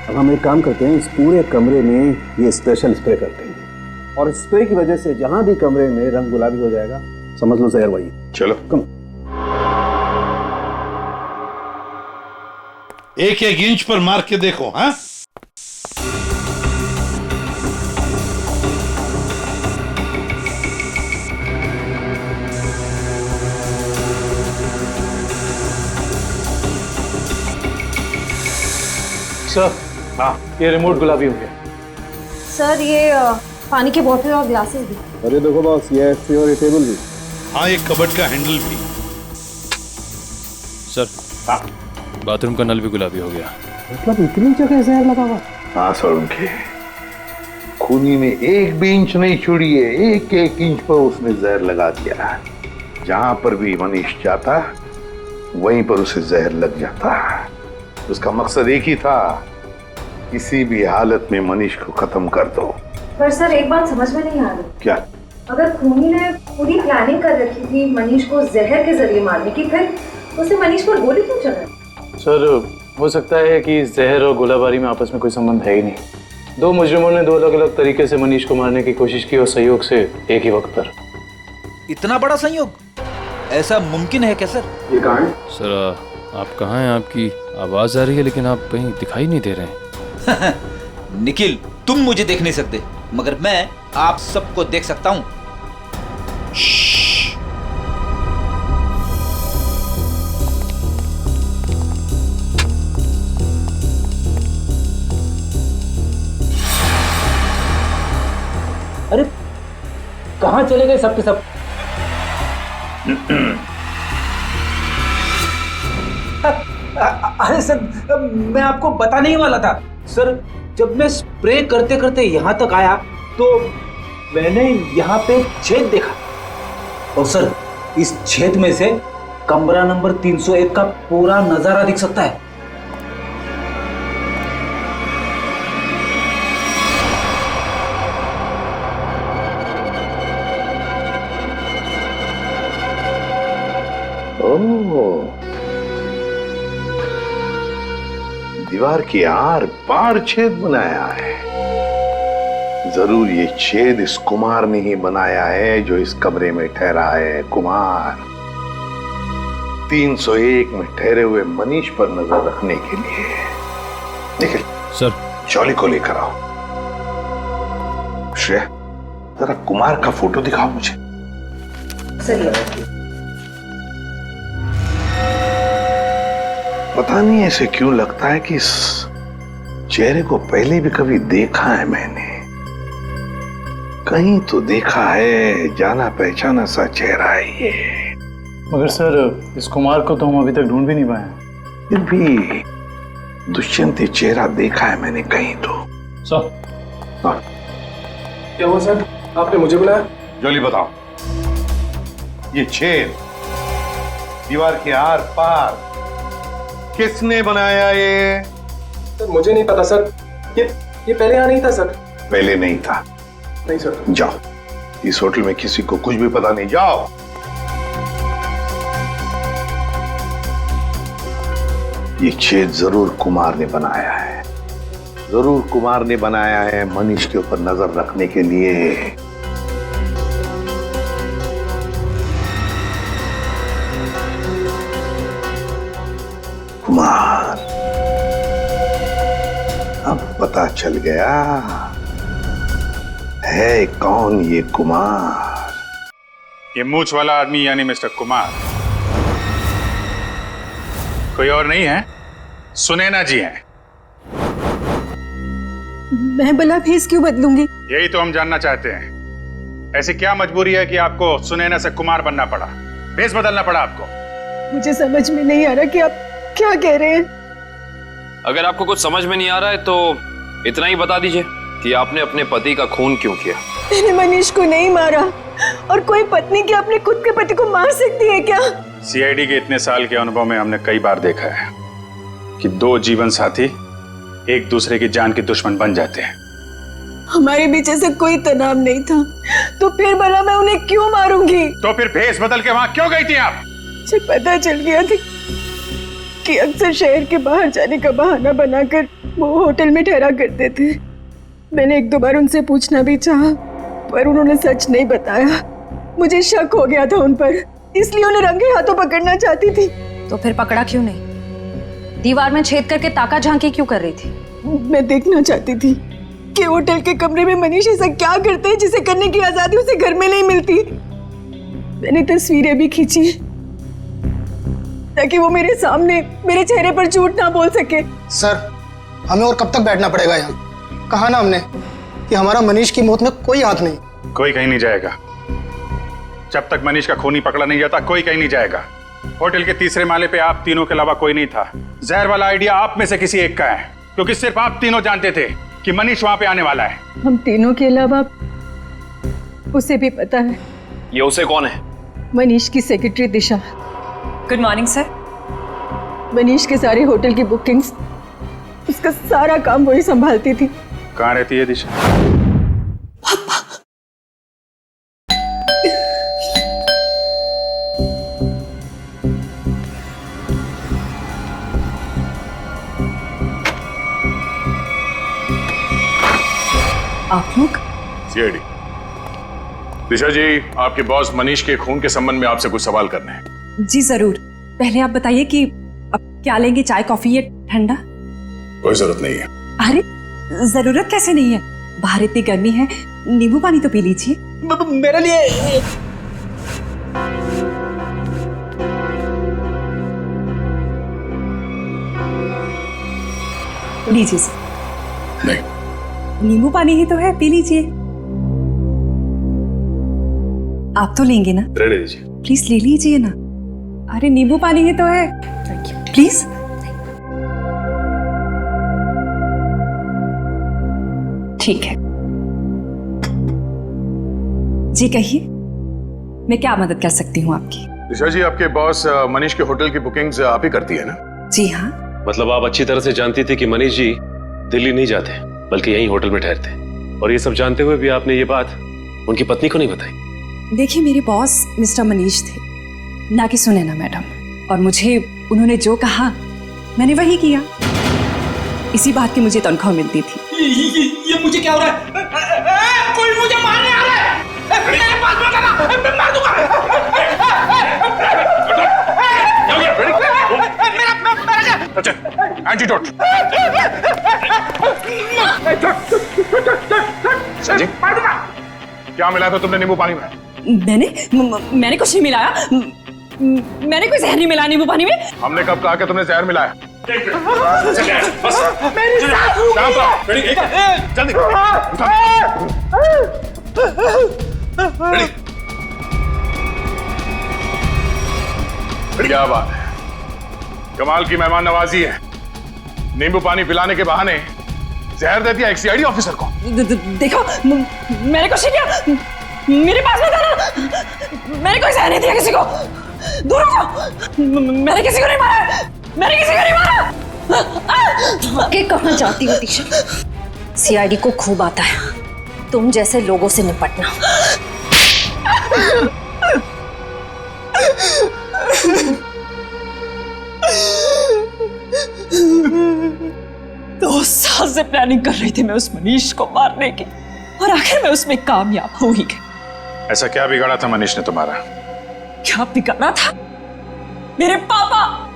अब हम एक काम करते हैं, इस पूरे कमरे में ये स्पेशल स्प्रे करते हैं, और स्प्रे की वजह से जहां भी कमरे में रंग गुलाबी हो जाएगा, समझ लो जहर वही। चलो कम। एक एक इंच पर मार के देखो। हाँ, सर, हाँ, ये रिमोट गुलाबी हो गया। सर ये पानी की बोतल और ग्लासेस भी। अरे देखो बॉस, ये एस्ट्रे और ये टेबल भी। हाँ, एक कबर्ड का हैंडल भी। सर, हाँ, बाथरूम का नल भी गुलाबी हो गया। मतलब इतनी जगह जहर लगा हुआ? हाँ सर, उनके खूनी ने एक भी इंच नहीं छोड़ी है, एक एक इंच पर उसने जहर लगा दिया। जहां पर भी मनीष जाता वहीं पर उसे जहर लग जाता। उसका मकसद एक ही था, किसी भी हालत में मनीष को खत्म कर दो। पर सर एक बात समझ में नहीं आ रही। क्या? अगर खूनी ने पूरी प्लानिंग कर रखी थी मनीष को जहर के जरिए मारने की, फिर उसे मनीष पर गोली क्यों चलाई? सर, हो सकता है कि जहर और गोलाबारी में आपस में कोई संबंध है ही नहीं। दो मुजरिमों ने दो अलग अलग तरीके से मनीष को मारने की कोशिश की और संयोग से एक ही वक्त पर। इतना बड़ा संयोग ऐसा मुमकिन है क्या सर? ये कहाँ है? सर, आप कहाँ हैं? आपकी आवाज आ रही है लेकिन आप कहीं दिखाई नहीं दे रहे हैं। निखिल, तुम मुझे देख नहीं सकते, मगर मैं आप सबको देख सकता हूं। अरे कहाँ चले गए सब के सब? अरे सर, मैं आपको बताने ही वाला था। सर, जब मैं स्प्रे करते करते यहाँ तक आया तो मैंने यहाँ पे छेद देखा, और सर इस छेद में से कमरा नंबर 301 का पूरा नजारा दिख सकता है। ओह, दीवार के आर पार छेद बनाया है। जरूर ये छेद इस कुमार ने ही बनाया है जो इस कमरे में ठहरा है। कुमार 301 में ठहरे हुए मनीष पर नजर रखने के लिए। निखिल सर, चौली को लेकर आओ। श्रेया, जरा कुमार का फोटो दिखाओ मुझे। पता नहीं ऐसे क्यों लगता है कि इस चेहरे को पहले भी कभी देखा है मैंने, कहीं तो देखा है, जाना पहचाना सा चेहरा है ये। मगर सर, इस कुमार को तो हम अभी तक ढूंढ भी नहीं पाए। फिर भी दुष्यंत चेहरा देखा है मैंने कहीं तो। सर, क्या हुआ सर? आपने मुझे बुलाया? जल्दी बताओ, ये छेद दीवार के आर पार किसने बनाया ये? सर मुझे नहीं पता सर, ये पहले यहाँ नहीं था सर। पहले नहीं था? नहीं सर। जाओ, इस होटल में किसी को कुछ भी पता नहीं, जाओ। ये छेद जरूर कुमार ने बनाया है, जरूर कुमार ने बनाया है मनीष के ऊपर नजर रखने के लिए। कुमार, अब पता चल गया है कौन ये कुमार। ये मूंछ वाला आदमी यानी मिस्टर कुमार कोई और नहीं है, सुनैना जी हैं। मैं भला भेस क्यों बदलूंगी? यही तो हम जानना चाहते हैं, ऐसी क्या मजबूरी है कि आपको सुनैना से कुमार बनना पड़ा, भेस बदलना पड़ा आपको? मुझे समझ में नहीं आ रहा कि आप क्या कह रहे हैं। अगर आपको कुछ समझ में नहीं आ रहा है तो इतना ही बता दीजिए कि आपने अपने पति का खून क्यों किया। मैंने मनीष को नहीं मारा, और कोई पत्नी क्या अपने खुद के पति को मार सकती है क्या? सीआईडी के इतने साल के अनुभव में हमने कई बार देखा है कि दो जीवन साथी एक दूसरे की जान के दुश्मन बन जाते हैं। हमारे बीच ऐसा कोई तनाव नहीं था, तो फिर भला मैं उन्हें क्यों मारूंगी? तो फिर भेस बदल के वहां क्यों गई थी आप? मुझे पता चल गया था कि अक्सर शहर के बाहर जाने का बहाना बनाकर वो होटल में ठहरा करते थे। मैंने एक दो बार उनसे पूछना भी चाहा, पर उन्होंने सच नहीं बताया। मुझे शक हो गया था उन पर, इसलिए उन्हें रंगे हाथों पकड़ना चाहती थी। तो फिर पकड़ा क्यों नहीं? दीवार में छेद करके ताका झांकी क्यों कर रही थी? मैं देखना चाहती थी कि होटल के कमरे में मनीष ऐसा क्या करते हैं जिसे करने की आजादी उसे घर में नहीं मिलती। मैंने तस्वीरें भी खींची ताकि वो मेरे सामने मेरे चेहरे पर झूठ ना बोल सके। सर, हमें और कब तक बैठना पड़ेगा यहाँ? कहा ना हमने कि हमारा मनीष की मौत में कोई हाथ नहीं। कोई कहीं नहीं जाएगा, जब तक मनीष का खूनी पकड़ा नहीं जाता कोई कहीं नहीं जाएगा। होटल के तीसरे माले पे आप तीनों के अलावा कोई नहीं था। जहर वाला आइडिया आप में से किसी एक का है, क्योंकि सिर्फ आप तीनों जानते थे कि मनीष वहां पे आने वाला है। हम तीनों के अलावा उसे भी पता है। ये उसे कौन है? मनीष की secretary Disha. Good morning sir. Manish के सारे होटल की बुकिंग्स, उसका सारा काम वही संभालती थी। कहाँ रहती है दिशा? आप लोग? सीआईडी। दिशा जी, आपके बॉस मनीष के खून के संबंध में आपसे कुछ सवाल करने हैं। जी जरूर। पहले आप बताइए कि अब क्या लेंगे, चाय कॉफी या ठंडा? कोई जरूरत नहीं है। अरे जरूरत कैसे नहीं है, बाहर इतनी गर्मी है, नींबू पानी तो पी लीजिए। मेरे लिए लीजिए सर। नहीं, नींबू पानी ही तो है, पी लीजिए। आप तो लेंगे ना? रहने दीजिए। प्लीज ले लीजिए ना। अरे नींबू पानी ही तो है, प्लीज। ठीक है जी, कहिए मैं क्या मदद कर सकती हूँ आपकी? दिशा जी, आपके बॉस मनीष के होटल की बुकिंग्स आप ही करती है ना? जी हाँ। मतलब आप अच्छी तरह से जानती थी कि मनीष जी दिल्ली नहीं जाते बल्कि यहीं होटल में ठहरते, और ये सब जानते हुए भी आपने ये बात उनकी पत्नी को नहीं बताई? देखिए, मेरे बॉस मिस्टर मनीष थे, ना कि सुनैना मैडम, और मुझे उन्होंने जो कहा मैंने वही किया। इसी बात की मुझे तनख्वाह मिलती थी। ये मुझे क्या हो रहा है? कोई मुझे मारने आ रहा है। मेरे पास मत आना, मैं मार दूंगा। अच्छा, एंटीडोट। संजय, मार दूंगा। क्या मिलाया था तुमने नींबू पानी में? मैंने कुछ नहीं मिलाया। मैंने कोई जहर नहीं मिलाया नींबू पानी में। हमने कब कहा कि तुमने जहर मिलाया? जल्दी क्या बात है, कमाल की मेहमान नवाजी है। नींबू पानी पिलाने के बहाने जहर दे दिया एक सीआईडी ऑफिसर को। देखो मैंने कुछ नहीं किया, मेरे पास में था ना, मैंने कोई जहर नहीं दिया किसी को, दूर हो जाओ, मैंने किसी को नहीं मारा, मैंने किसी को नहीं मारा। आगे कहाँ जाती हो दिशा? सीआईडी को खूब आता है तुम जैसे लोगों से निपटना। दो साल से प्लानिंग कर रही थी मैं उस मनीष को मारने की, और आखिर में उसमें कामयाब हो ही गई। ऐसा क्या बिगाड़ा था मनीष ने तुम्हारा? क्या बिगाड़ा था? मेरे पापा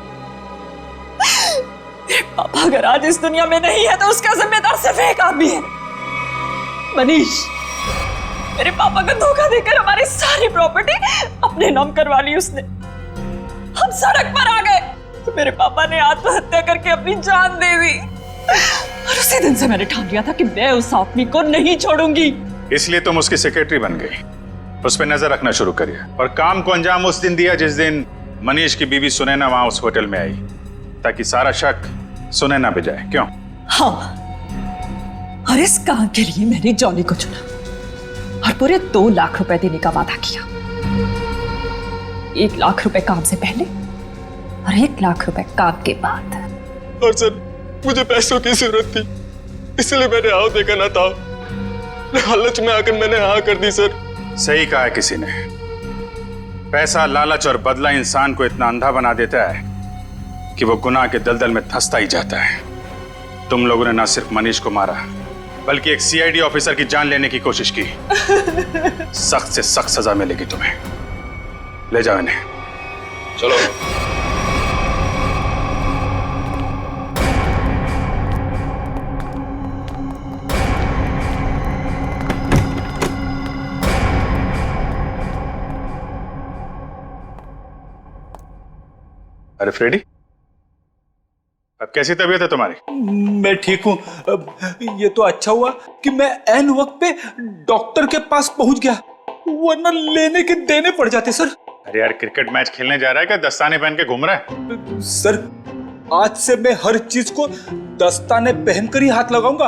अगर आज इस दुनिया में नहीं है तो उसका जिम्मेदार सिर्फ एक आदमी है, मनीष। मेरे पापा को धोखा देकर हमारी सारी प्रॉपर्टी अपने नाम करवा ली उसने। हम सड़क पर आ गए तो मेरे पापा ने आत्महत्या करके अपनी जान दे दी, और उसी दिन से मैंने ठान लिया था कि मैं उस आदमी को नहीं छोड़ूंगी। इसलिए तुम उसकी सेक्रेटरी बन गई, उस पर नजर रखना शुरू करिए, और काम को अंजाम उस दिन दिया जिस दिन मनीष की बीवी सुनैना वहां उस होटल में आई, ताकि सारा शक सुनैना पे जाए। क्यों? हाँ, और इस काम के लिए मैंने जॉली को चुना और पूरे 2 लाख रुपए देने का वादा किया। 1 लाख रुपए काम से पहले और 1 लाख रुपए काम के बाद। और सर मुझे पैसों की जरूरत थी, इसलिए मैंने हाँ देखा ना था, लालच में आकर मैंने हाँ कर दी सर। सही कहा है किसी ने, पैसा, लालच और बदला इंसान को इतना अंधा बना देता है कि वो गुनाह के दलदल में धंसता ही जाता है। तुम लोगों ने ना सिर्फ मनीष को मारा, बल्कि एक सीआईडी ऑफिसर की जान लेने की कोशिश की। सख्त से सख्त सजा मिलेगी तुम्हें। ले जाओ इन्हें। चलो। अरे फ्रेडी, अब कैसी तबीयत है तुम्हारी? मैं ठीक हूँ। ये तो अच्छा हुआ कि मैं ऐन वक्त पे डॉक्टर के पास पहुंच गया, वरना लेने के देने पड़ जाते सर। अरे यार, क्रिकेट मैच खेलने जा रहा है क्या दस्ताने पहन के घूम रहा है? सर आज से मैं हर चीज को दस्ताने पहनकर ही हाथ लगाऊंगा।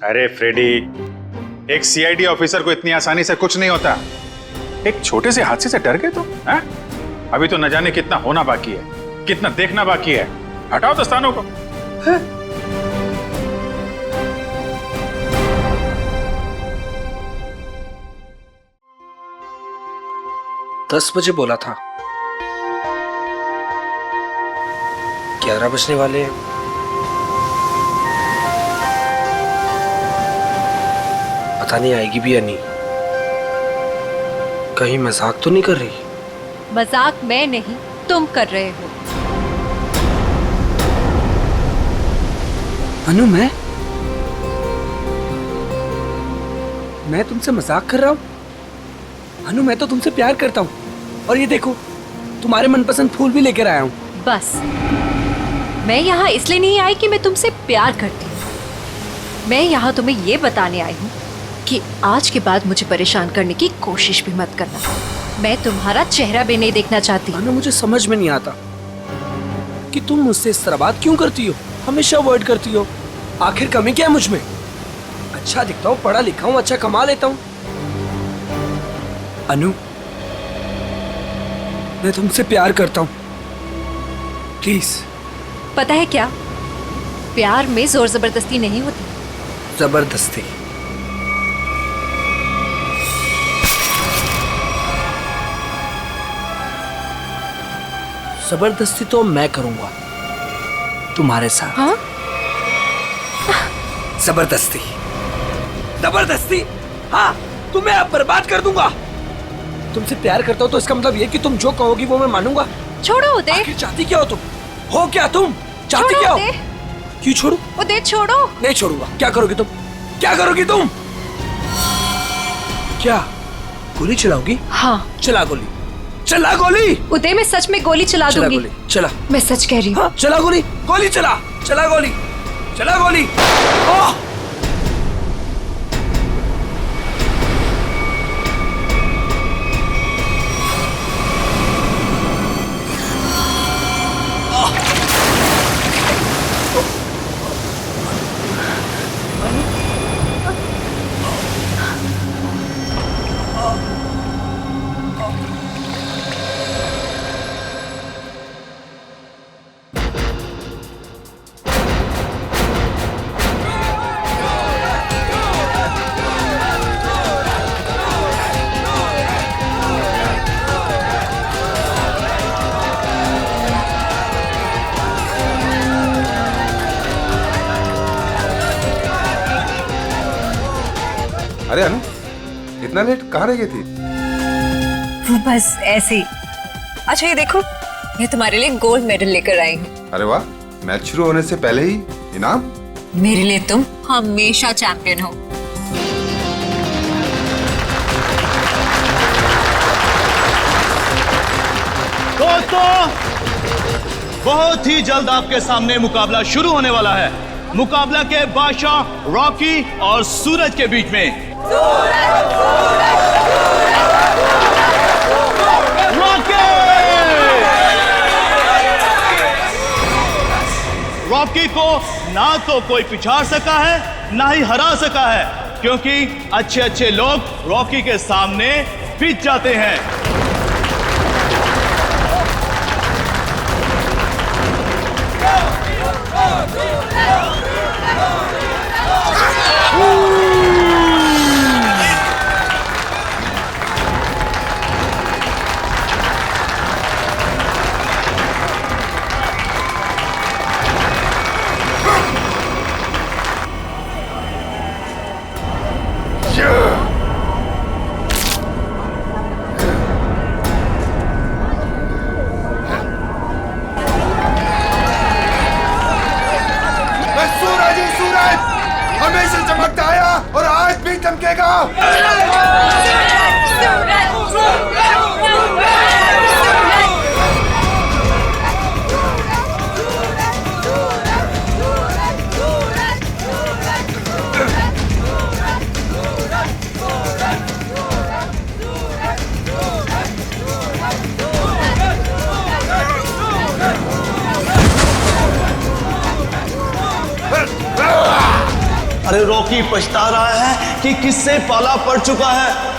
अरे फ्रेडी, एक सीआईडी ऑफिसर को इतनी आसानी से कुछ नहीं होता। एक छोटे से हादसे से डर गए तुम? अभी तो न जाने कितना होना बाकी है, कितना देखना बाकी है। हटाओ दस्तानों को। 10 बजे बोला था, 11 बजने वाले हैं। पता नहीं आएगी भी या नहीं। कहीं मजाक तो नहीं कर रही? मजाक मैं नहीं, तुम कर रहे हो। अनु, मैं तुमसे मजाक कर रहा हूँ? अनु, मैं तो तुमसे प्यार करता हूँ, और ये देखो तुम्हारे मनपसंद फूल भी लेकर आया हूँ। बस, मैं यहाँ इसलिए नहीं आई कि मैं तुमसे प्यार करती हूँ। मैं यहाँ तुम्हें ये बताने आई हूँ कि आज के बाद मुझे परेशान करने की कोशिश भी मत करना। मैं तुम्हारा चेहरा भी नहीं देखना चाहती। अनु, मुझे समझ में नहीं आता कि तुम मुझसे इस तरह बात क्यों करती हो, हमेशा अवॉइड करती हो। आखिर कमी क्या है मुझ में? अच्छा दिखता हूँ, पढ़ा लिखा हूँ, अच्छा कमा लेता हूँ। अनु, मैं तुमसे प्यार करता हूँ, प्लीज। पता है क्या, प्यार में जोर जबरदस्ती नहीं होती। जबरदस्ती? जबरदस्ती तो मैं करूंगा तुम्हारे साथ। हाँ? जबरदस्ती? जबरदस्ती? हाँ, तुम्हें अब बर्बाद कर दूंगा। तुमसे प्यार करता हूँ तो इसका मतलब ये कि तुम जो कहोगी वो मैं मानूंगा। छोड़ो उदय। आखिर चाहती क्या हो तुम? हो क्या तुम? चाहती क्या हो? क्यों छोड़ू? उदय छोड़ो। नहीं छोड़ूंगा। क्या करोगी तुम? क्या करोगी तुम? क्या गोली चलाओगी? हाँ। चला गोली, चला गोली। उदय, मैं सच में गोली चला दूंगी। गोली चला। मैं सच कह रही हूँ। हाँ, चला गोली, गोली चला, चला गोली, चला गोली। ओह! अरे अनु, इतना लेट कहाँ रह गई थी? वो बस ऐसे ही। अच्छा ये देखो, मैं तुम्हारे लिए गोल्ड मेडल लेकर आई हूँ। अरे वाह, मैच शुरू होने से पहले ही इनाम? मेरे लिए तुम हमेशा चैंपियन हो। दोस्तों, बहुत ही जल्द आपके सामने मुकाबला शुरू होने वाला है। मुकाबला के बादशाह रॉकी और सूरज के बीच में। रॉकी को ना तो कोई पिछाड़ सका है ना ही हरा सका है, क्योंकि अच्छे अच्छे लोग रॉकी के सामने पिट जाते हैं। हमेशा चमकता आया और आज भी चमकेगा। अरे रॉकी पछता रहा है कि किससे पाला पड़ चुका है।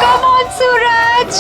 Come on, Suraj!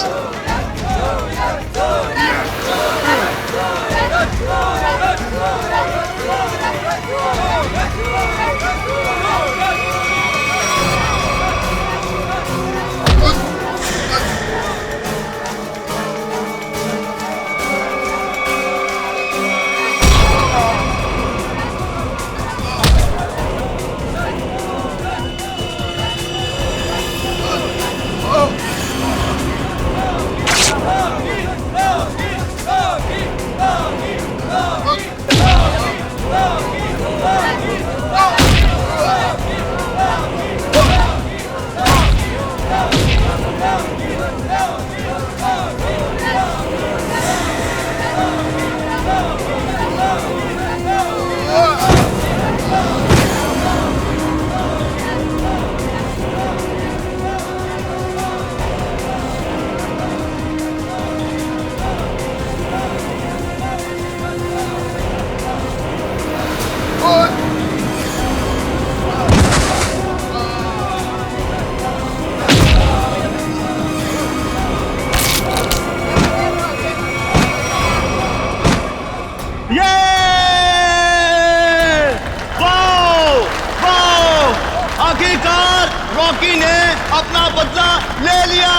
आखिरकार रॉकी ने अपना बदला ले लिया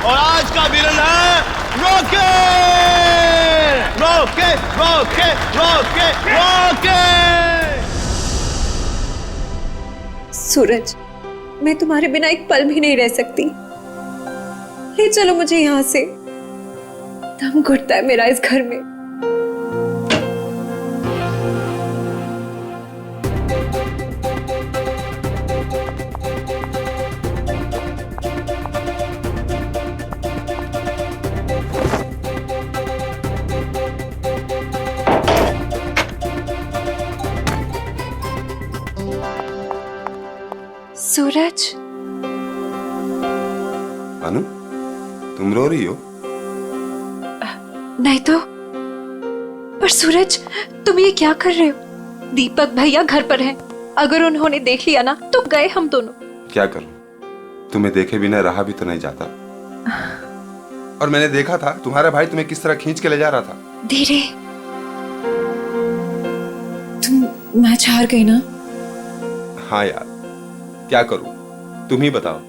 और आज का विलन है Rocky. Rocky Rocky Rocky Rocky. Suraj, मैं तुम्हारे बिना एक पल भी नहीं रह सकती। ले चलो मुझे यहाँ से, दम घुटता है मेरा इस घर में। सूरज, अनु, तुम रो रही हो? नहीं तो, पर पर सूरज, तुम ये क्या कर रहे हो? दीपक भैया घर पर हैं। अगर उन्होंने देख लिया ना तो गए हम दोनों। क्या करूं, तुम्हें देखे बिना रहा भी तो नहीं जाता। और मैंने देखा था तुम्हारा भाई तुम्हें किस तरह खींच के ले जा रहा था। धीरे, तुम मैच हार गई ना। हाँ यार, क्या करूं, तुम ही बताओ।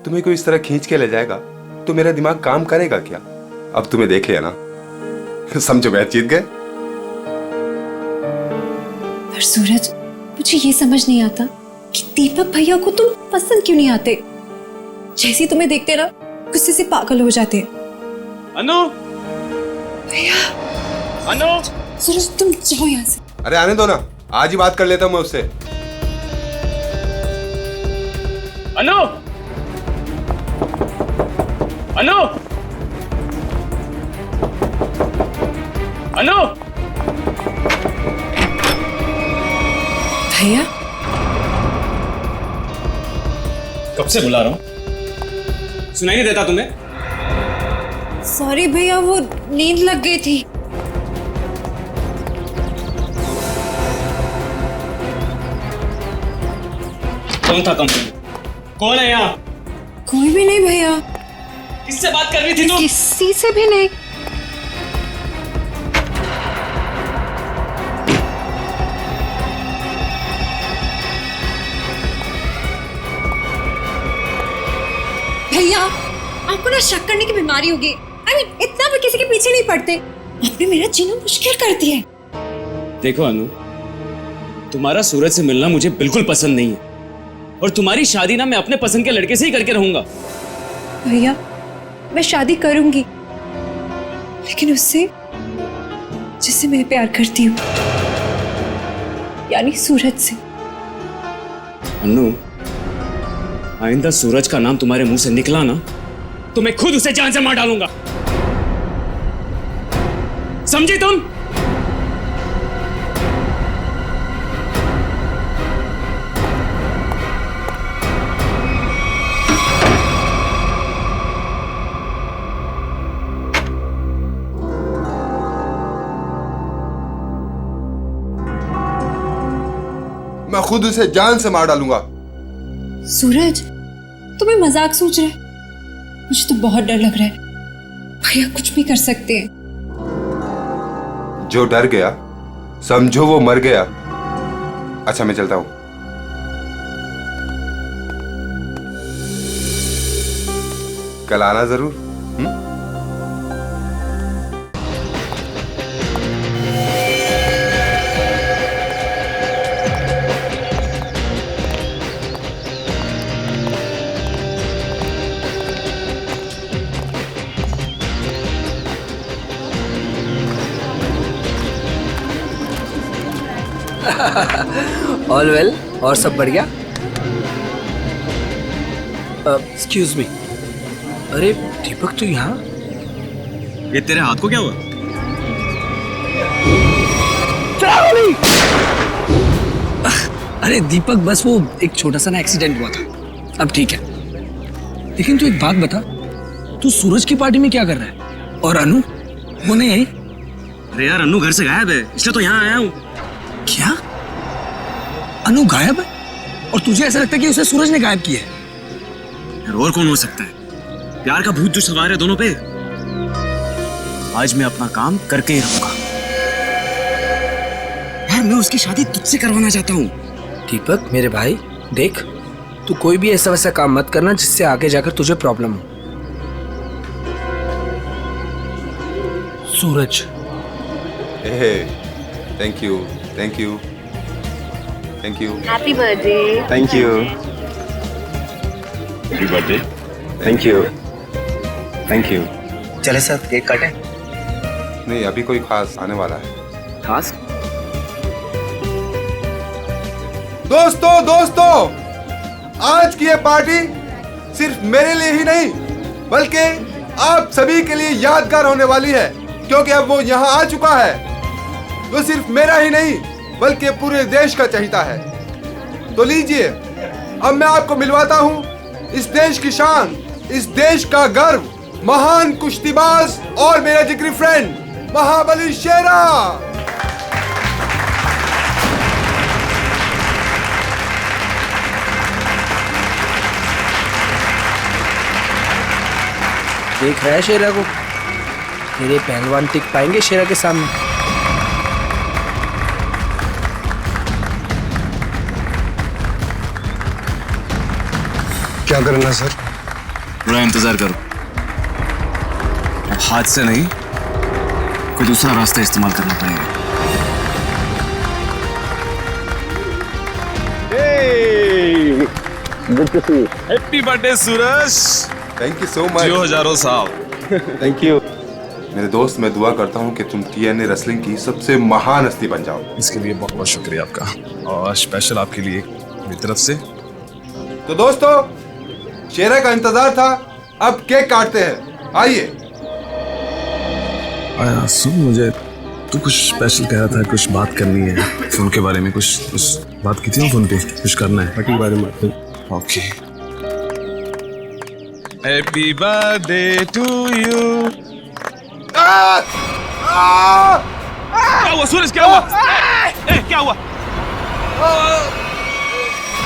तुम्हें कोई इस तरह खींच के ले जाएगा तो मेरा दिमाग काम करेगा क्या? अब तुम्हें देख लिया ना, समझो मैच जीत गए। पर सूरज, मुझे ये समझ नहीं आता कि दीपक भैया को तुम पसंद क्यों नहीं आते। जैसे तुम्हें देखते ना गुस्से से पागल हो जाते। अनु, भैया, अनु, सूरज तुम जाओ यहाँ से। अरे आने दो ना, आज ही बात कर लेता हूं मैं उससे। अनु, अनु, अनु, भैया, कब से बुला रहा हूं, सुनाई नहीं देता तुम्हें? सॉरी भैया, वो नींद लग गई थी। कौन था कंपनी? कौन है यहाँ? कोई भी नहीं भैया। किससे बात कर रही थी तुम? किसी से भी नहीं। भैया, आपको ना शक करने की बीमारी होगी। I mean, इतना भी किसी के पीछे नहीं पड़ते। आपने मेरा जीना मुश्किल कर दिया है। देखो अनु, तुम्हारा सूरज से मिलना मुझे बिल्कुल पसंद नहीं है, और तुम्हारी शादी ना मैं अपने पसंद के लड़के से ही करके रहूंगा। भैया, मैं शादी करूंगी, लेकिन उससे जिससे मैं प्यार करती हूँ, यानी सूरज से। अनु, आइंदा सूरज का नाम तुम्हारे मुंह से निकला ना तो मैं खुद उसे जान से मार डालूंगा, समझी तुम? मैं खुद उसे जान से मार डालूंगा। सूरज, तुम्हें मजाक सोच रहे? मुझे तो बहुत डर लग रहा है। भैया कुछ भी कर सकते हैं। जो डर गया समझो वो मर गया। अच्छा मैं चलता हूं। कल आना जरूर। ऑल वेल, और सब बढ़िया? एक्सक्यूज मी, अरे दीपक तू यहाँ? ये तेरे हाथ को क्या हुआ? अरे दीपक, बस वो एक छोटा सा ना एक्सीडेंट हुआ था, अब ठीक है। लेकिन तू एक बात बता, तू सूरज की पार्टी में क्या कर रहा है? और अनु वो नहीं आई? अरे यार, अनु घर से गायब है, इसलिए तो यहाँ आया हूँ। क्या? अनु गायब है? और तुझे ऐसा लगता है कि उसे सूरज ने गायब किया है? यार और कौन हो सकता है? प्यार का भूत जो सवार है दोनों पे। आज मैं अपना काम करके ही रहूंगा। यार मैं उसकी शादी तुझसे करवाना चाहता हूँ। दीपक मेरे भाई, देख तू कोई भी ऐसा वैसा काम मत करना जिससे आगे जाकर तुझे प्रॉब्लम हो। Suraj, thank you, thank you, thank you. Happy birthday. Thank you. Happy birthday. Thank you, thank you. चले सर केक काटे? नहीं, अभी कोई खास आने वाला है। खास? दोस्तों, आज की ये पार्टी सिर्फ मेरे लिए ही नहीं बल्कि आप सभी के लिए यादगार होने वाली है, क्योंकि अब वो यहाँ आ चुका है। वो सिर्फ मेरा ही नहीं बल्कि पूरे देश का चाहता है। तो लीजिए, अब मैं आपको मिलवाता हूँ इस देश की शान, इस देश का गर्व, महान कुश्तीबाज और मेरा जिगरी फ्रेंड महाबली शेरा। देख रहा है शेरा को? तेरे पहलवान टिक पाएंगे शेरा के सामने? क्या करना सर? थोड़ा इंतजार करो। अब हाथ से नहीं, कोई दूसरा रास्ता इस्तेमाल करना पड़ेगा। Happy birthday Suraj. Thank you so much. जियो हजारों साल। थैंक यू मेरे दोस्त। मैं दुआ करता हूँ कि तुम TNA रेसलिंग की सबसे महान हस्ती बन जाओ। इसके लिए बहुत बहुत शुक्रिया आपका, और स्पेशल आपके लिए मेरी तरफ से। तो दोस्तों, शेरा का इंतजार था, अब केक काटते हैं। आइए। आया सुन, मुझे तू कुछ स्पेशल कह रहा था, कुछ बात करनी है फोन के बारे में। कुछ बात की थी ना फोन पे, कुछ करना है पार्टी के बारे में। Okay. Happy birthday to you. क्या हुआ सूरज? क्या हुआ? क्या हुआ?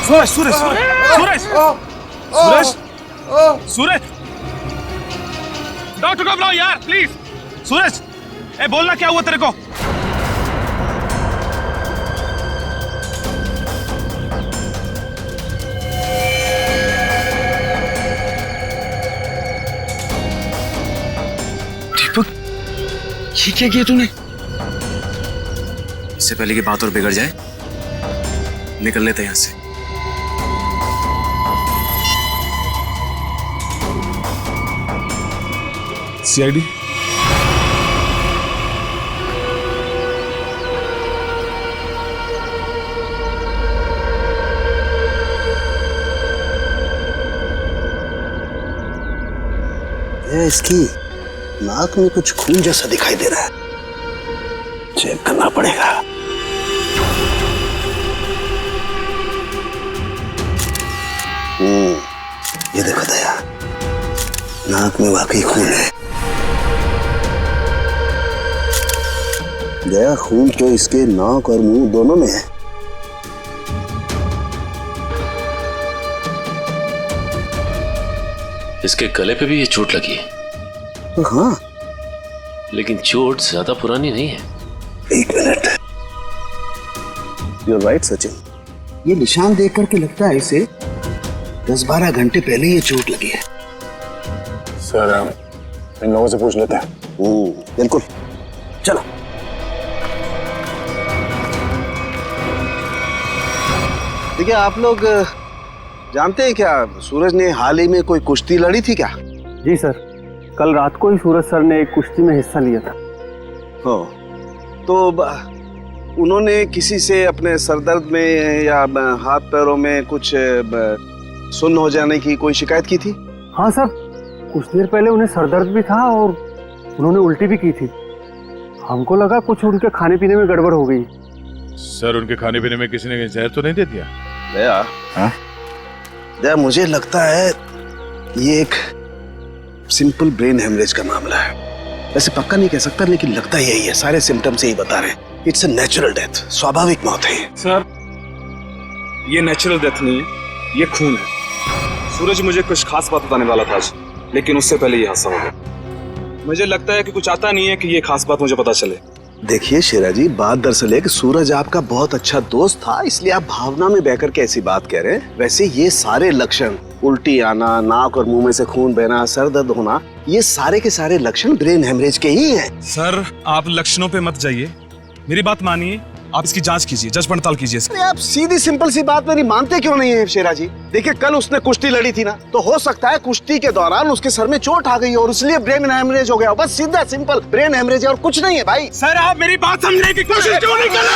सूरज सूरज सूरज सूरज सूरज, डॉक्टर को बुलाओ यार प्लीज। सूरज, बोलना क्या हुआ तेरे को? दीपक, ये क्या किया तूने? इससे पहले कि बात और बिगड़ जाए, निकल लेते हैं यहाँ से। CID इसकी नाक में कुछ खून जैसा दिखाई दे रहा है, चेक करना पड़ेगा। ये देखो दया, नाक में वाकई खून है। दया, खून तो इसके नाक और मुंह दोनों में है। इसके गले पे भी ये चोट लगी है। हाँ, लेकिन चोट ज्यादा पुरानी नहीं है। एक मिनट। You're right, Sachin. ये निशान देख करके लगता है इसे 10-12 घंटे पहले ये चोट लगी है। सर, इन लोगों से पूछ लेते हैं। बिल्कुल, चलो। देखिए, आप लोग जानते हैं क्या, सूरज ने हाल ही में कोई कुश्ती लड़ी थी क्या? जी सर, कल रात को ही सूरज सर ने एक कुश्ती में हिस्सा लिया था। हो, तो उन्होंने किसी से अपने सरदर्द में या हाथ पैरों में कुछ सुन्न हो जाने की कोई शिकायत की थी? हाँ सर, कुछ देर पहले उन्हें सरदर्द भी था और उन्होंने उल्टी भी की थी। हमको लगा कुछ उनके खाने पीने में गड़बड़ हो गई। सर, उनके खाने पीने में किसी ने जहर तो नहीं दे दिया? दया, हाँ? दया, मुझे लगता है ये एक सिंपल ब्रेन हेमरेज का मामला है। वैसे पक्का नहीं कह सकता, लेकिन लगता यही है। सारे सिम्टम्स यही बता रहे हैं। इट्स अ नेचुरल डेथ, स्वाभाविक मौत है। सर, ये नेचुरल डेथ नहीं है, ये खून है। सूरज मुझे कुछ खास बात बताने वाला था आज, लेकिन उससे पहले ये हादसा हो गया। मुझे लगता है कि कुछ आता नहीं है कि ये खास बात मुझे पता चले। देखिए शेरा जी, बात दरअसल है कि सूरज आपका बहुत अच्छा दोस्त था, इसलिए आप भावना में बहकर के ऐसी बात कह रहे हैं। वैसे ये सारे लक्षण, उल्टी आना, नाक और मुंह में से खून बहना, सर दर्द होना, ये सारे के सारे लक्षण ब्रेन हेमरेज के ही हैं। सर, आप लक्षणों पे मत जाइए, मेरी बात मानिए। आप इसकी जांच कीजिए, जांच पड़ताल कीजिए। अरे आप सीधी सिंपल सी बात मेरी मानते क्यों नहीं है शेरा जी? देखिए, कल उसने कुश्ती लड़ी थी ना, तो हो सकता है कुश्ती के दौरान उसके सर में चोट आ गई और इसलिए ब्रेन हेमरेज हो गया। बस सीधा सिंपल ब्रेन हेमरेज है और कुछ नहीं है भाई। सर, आप मेरी बात समझने की कोशिश क्यों नहीं कर रहे?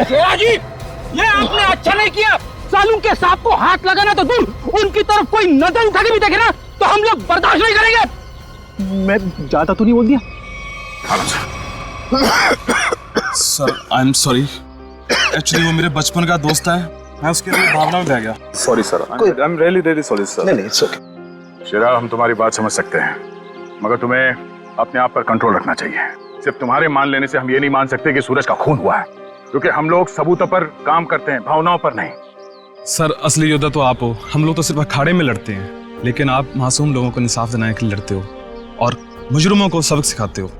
शेरा जी, ये आपने अच्छा नहीं किया। सालू के सांप को हाथ लगाना तो दूर, उनकी तरफ कोई नजर उठा के भी देखे ना तो हम लोग बर्दाश्त नहीं करेंगे। मैं ज्यादा तो नहीं बोल दिया? Sir, I am sorry. Actually वो मेरे बचपन का दोस्त है, मैं उसके लिए भावना में बह गया। Sorry sir, I am really sorry sir. नहीं, इट्स ओके। शेरा, हम तुम्हारी बात समझ सकते हैं, मगर तुम्हें अपने आप पर कंट्रोल रखना चाहिए। सिर्फ तुम्हारे मान लेने से हम ये नहीं मान सकते कि सूरज का खून हुआ है। क्योंकि हम लोग सबूतों पर काम करते हैं, भावनाओं पर नहीं। सर असली योद्धा तो आप हो, हम लोग तो सिर्फ अखाड़े में लड़ते हैं, लेकिन आप मासूम लोगों को इंसाफ दिलाने के लिए लड़ते हो और मुजरिमों को सबक सिखाते हो।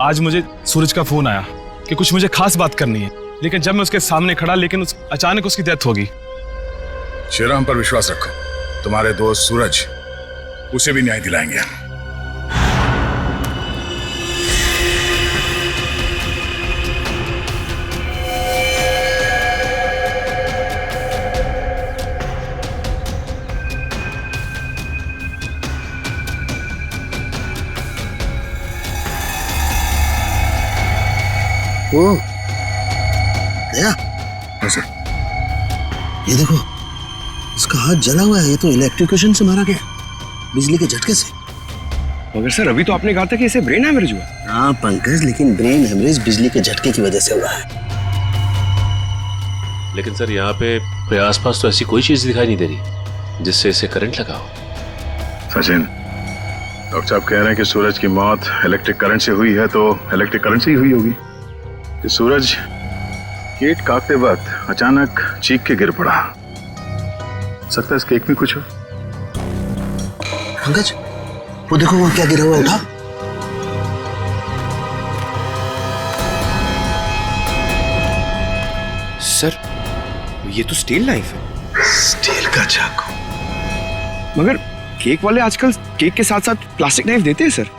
आज मुझे सूरज का फोन आया कि कुछ मुझे खास बात करनी है, लेकिन जब मैं उसके सामने खड़ा, लेकिन अचानक उसकी डेथ होगी। शेरा, हम पर विश्वास रखो, तुम्हारे दोस्त सूरज, उसे भी न्याय दिलाएंगे। ओ गया। ये देखो, इसका हाथ जला हुआ है। ये तो इलेक्ट्रिक्यूशन से मारा गया, बिजली के झटके से। मगर सर अभी तो आपने कहा था कि इसे ब्रेन हैमरेज हुआ। हाँ पंकज, लेकिन ब्रेन हैमरेज बिजली के झटके की वजह से हुआ है। लेकिन सर यहाँ पे आसपास तो ऐसी कोई चीज दिखाई नहीं दे रही जिससे इसे करंट लगा हो। सचिन, डॉक्टर साहब कह रहे हैं कि सूरज की मौत इलेक्ट्रिक करंट से हुई है, तो इलेक्ट्रिक करंट से ही हुई होगी। कि सूरज केक काटते वक्त अचानक चीख के गिर पड़ा। सकता है इस केक में कुछ हो। पंकज, वो देखो, वो क्या गिरा हुआ उठा। सर ये तो स्टील नाइफ है। स्टील का चाकू। मगर केक वाले आजकल केक के साथ साथ प्लास्टिक नाइफ देते हैं सर।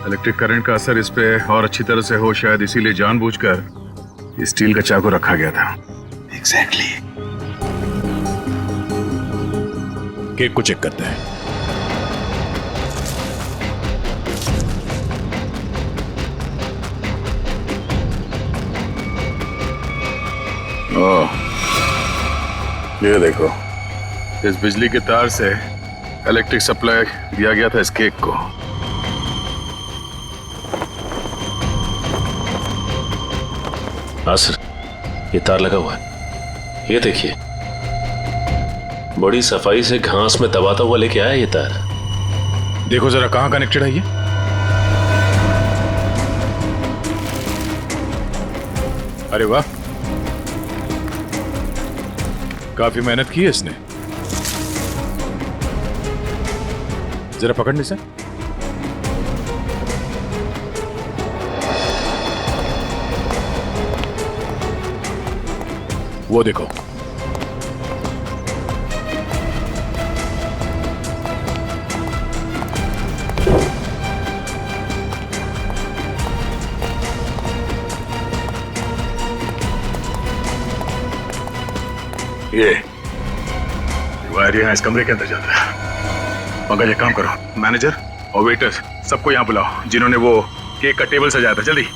इलेक्ट्रिक करंट का असर इस पे और अच्छी तरह से हो, शायद इसीलिए जानबूझकर स्टील का चाकू रखा गया था। एग्जैक्टली। केक को चेक करते हैं। ओह, ये देखो, इस बिजली के तार से इलेक्ट्रिक सप्लाई दिया गया था इस केक को। हाँ सर, ये तार लगा हुआ है। ये देखिए, बड़ी सफाई से घास में दबाता हुआ लेके आया ये तार। देखो जरा कहां कनेक्टेड है ये। अरे वाह, काफी मेहनत की है इसने। जरा पकड़ने से। वो देखो, ये वायर यहाँ इस कमरे के अंदर जाता है। पंकज, एक काम करो, मैनेजर और वेटर्स सबको यहाँ बुलाओ जिन्होंने वो केक का टेबल सजाया था। जल्दी।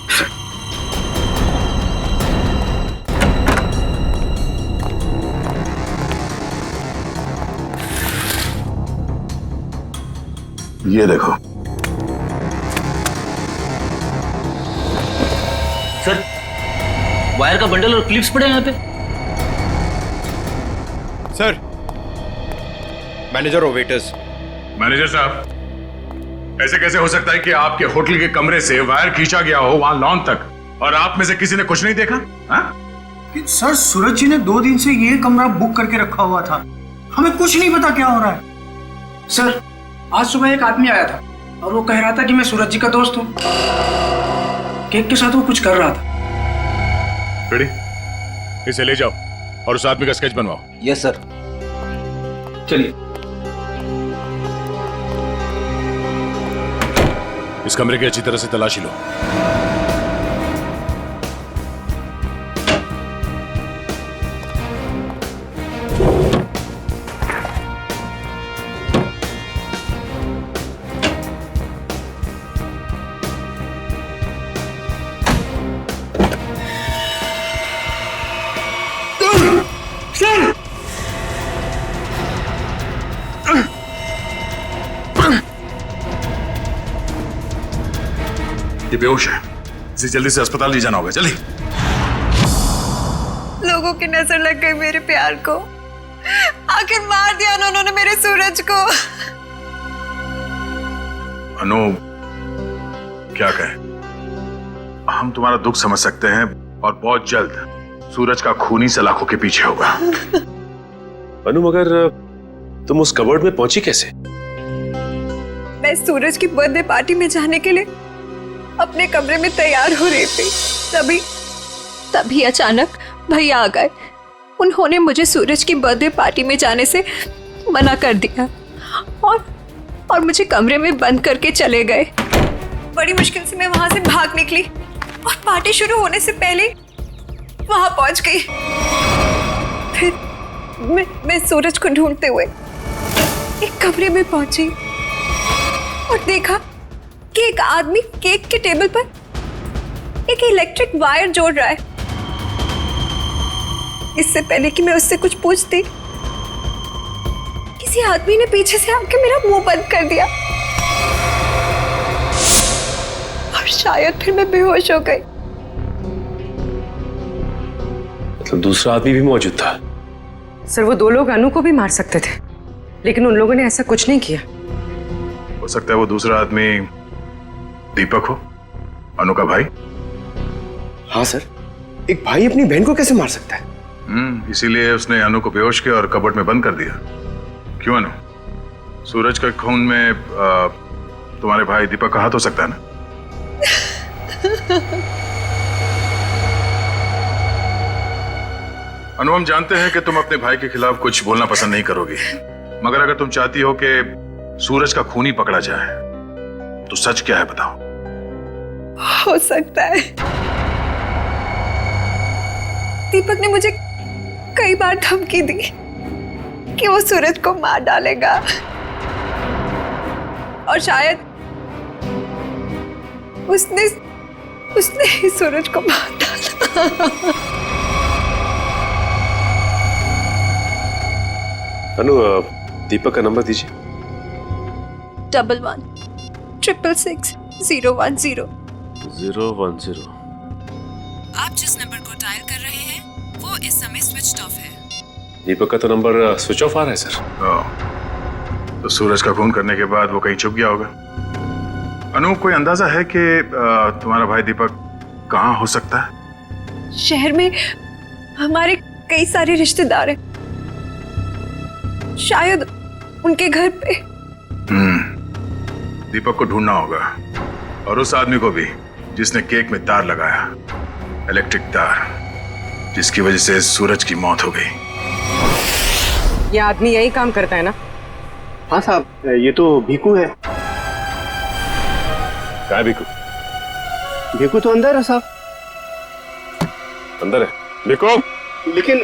ये देखो सर, वायर का बंडल और क्लिप्स पड़े हैं यहाँ पे। सर, मैनेजर और वेटर्स। मैनेजर साहब, ऐसे कैसे हो सकता है कि आपके होटल के कमरे से वायर खींचा गया हो वहां लॉन तक, और आप में से किसी ने कुछ नहीं देखा? हाँ? सर, सूरज जी ने 2 दिन से ये कमरा बुक करके रखा हुआ था, हमें कुछ नहीं पता क्या हो रहा है। सर, आज सुबह एक आदमी आया था और वो कह रहा था कि मैं सूरज जी का दोस्त हूँ। केक के साथ वो कुछ कर रहा था। रेडी, इसे ले जाओ और उस आदमी का स्केच बनवाओ। Yes sir. चलिए। इस कमरे की अच्छी तरह से तलाशी लो। ये बेहोश है, इसे जल्दी से अस्पताल ले जाना होगा। जल्दी। लोगों की नजर लग गई मेरे प्यार को, आखिर मार दिया ना उन्होंने मेरे सूरज को। अनु क्या कहे? हम तुम्हारा दुख समझ सकते हैं और बहुत जल्द सूरज का खूनी सलाखों के पीछे होगा। अनु, मगर तुम उस कबर्ड में पहुंची कैसे? मैं सूरज की बर्थडे पार्टी में जाने के लिए अपने कमरे में तैयार हो रही थी, तभी अचानक भैया आ गए। उन्होंने मुझे सूरज की बर्थडे पार्टी में जाने से मना कर दिया और मुझे कमरे में बंद करके चले गए। बड़ी मुश्किल से मैं वहां से भाग निकली और पार्टी शुरू होने से पहले वहां पहुंच गई। फिर मैं सूरज को ढूंढते हुए एक कमरे में पहुंची और देखा कि एक आदमी केक के टेबल पर एक इलेक्ट्रिक वायर जोड़ रहा है। इससे पहले कि मैं उससे कुछ पूछती, किसी आदमी ने पीछे से आके मेरा मुंह बंद कर दिया और शायद फिर मैं बेहोश हो गई। मतलब दूसरा आदमी भी मौजूद था? सर, वो 2 लोग अनु को भी मार सकते थे, लेकिन उन लोगों ने ऐसा कुछ नहीं किया। हो सकता है वो दूसरा आदमी दीपक हो, अनु का भाई। हाँ सर, एक भाई अपनी बहन को कैसे मार सकता है? इसीलिए उसने अनु को बेहोश किया और कबर्ड में बंद कर दिया। क्यों अनु, सूरज के खून में तुम्हारे भाई दीपक का हाथ हो सकता है ना? अनु, हम जानते हैं कि तुम अपने भाई के खिलाफ कुछ बोलना पसंद नहीं करोगी, मगर अगर तुम चाहती हो कि सूरज का खूनी पकड़ा जाए तो सच क्या है बताओ। हो सकता है दीपक ने मुझे कई बार धमकी दी कि वो सूरज को मार डालेगा और शायद उसने ही सूरज को मार डाला। अनु, दीपक का नंबर दीजिए। 11 666 010 010। आप जिस नंबर को डायल कर रहे हैं वो इस समय स्विच ऑफ है। दीपक का तो नंबर स्विच ऑफ आ रहा है सर। तो सूरज का खून करने के बाद वो कहीं छुप गया होगा। अनु, कोई अंदाजा है कि तुम्हारा भाई दीपक कहाँ हो सकता है? शहर में हमारे कई सारे रिश्तेदार हैं, शायद उनके घर पे। दीपक को ढूंढना होगा और उस आदमी को भी जिसने केक में तार लगाया, इलेक्ट्रिक तार, जिसकी वजह से सूरज की मौत हो गई। ये आदमी यही काम करता है ना? हाँ साहब, ये तो भीकू है। क्या भीकू? भीकू तो अंदर है साहब। अंदर है भीकू? लेकिन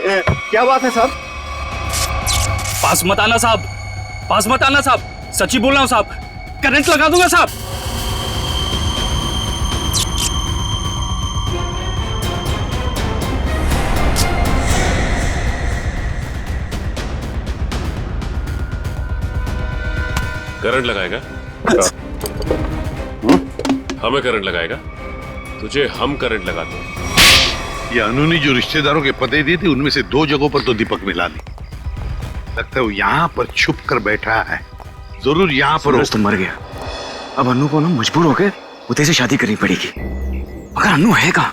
क्या बात है साहब? पास मत आना साहब, पास मत आना साहब, सच्ची बोल रहा हूं साहब, करंट लगा दूंगा साहब। करंट लगाएगा? हमें करंट लगाएगा? तुझे हम करंट लगाते हैं। ये अनु ने जो रिश्तेदारों के पते दिए थे उनमें से 2 जगहों पर तो दीपक मिला ली। लगता है वो यहाँ पर छुप कर बैठा है, जरूर यहाँ पर। सूरज तो मर गया, अब अनु को ना मजबूर होकर उदय से शादी करनी पड़ेगी। अगर अनु है कहाँ?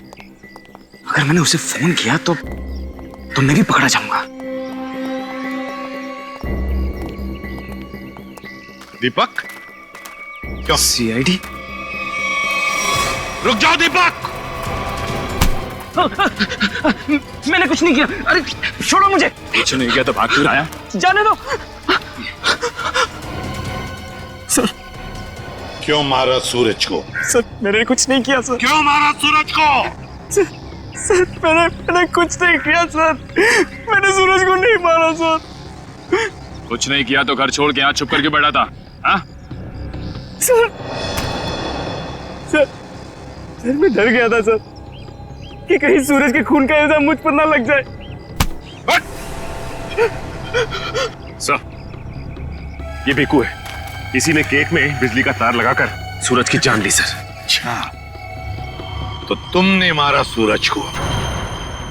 अगर मैंने उसे फोन किया तो मैं भी पकड़ा जाऊंगा। दीपक? क्या? सीआईडी? रुक जाओ दीपक! मैंने कुछ नहीं किया, अरे छोड़ो मुझे। कुछ नहीं किया तो भाग क्यों आया? जाने दो। सर, क्यों मारा सूरज को? सर, मैंने कुछ नहीं किया सर। क्यों मारा सूरज को? सर, मैंने कुछ नहीं किया सर, मैंने सूरज को नहीं मारा सर। कुछ नहीं किया तो घर छोड़ के यहाँ छुप करके बैठा था? हाँ? सर मैं डर गया था सर कि कहीं सूरज के खून का इल्जाम मुझ पर ना लग जाए। सर, ये भीकू है, इसी ने केक में बिजली का तार लगाकर सूरज की जान ली सर। अच्छा, तो तुमने मारा सूरज को?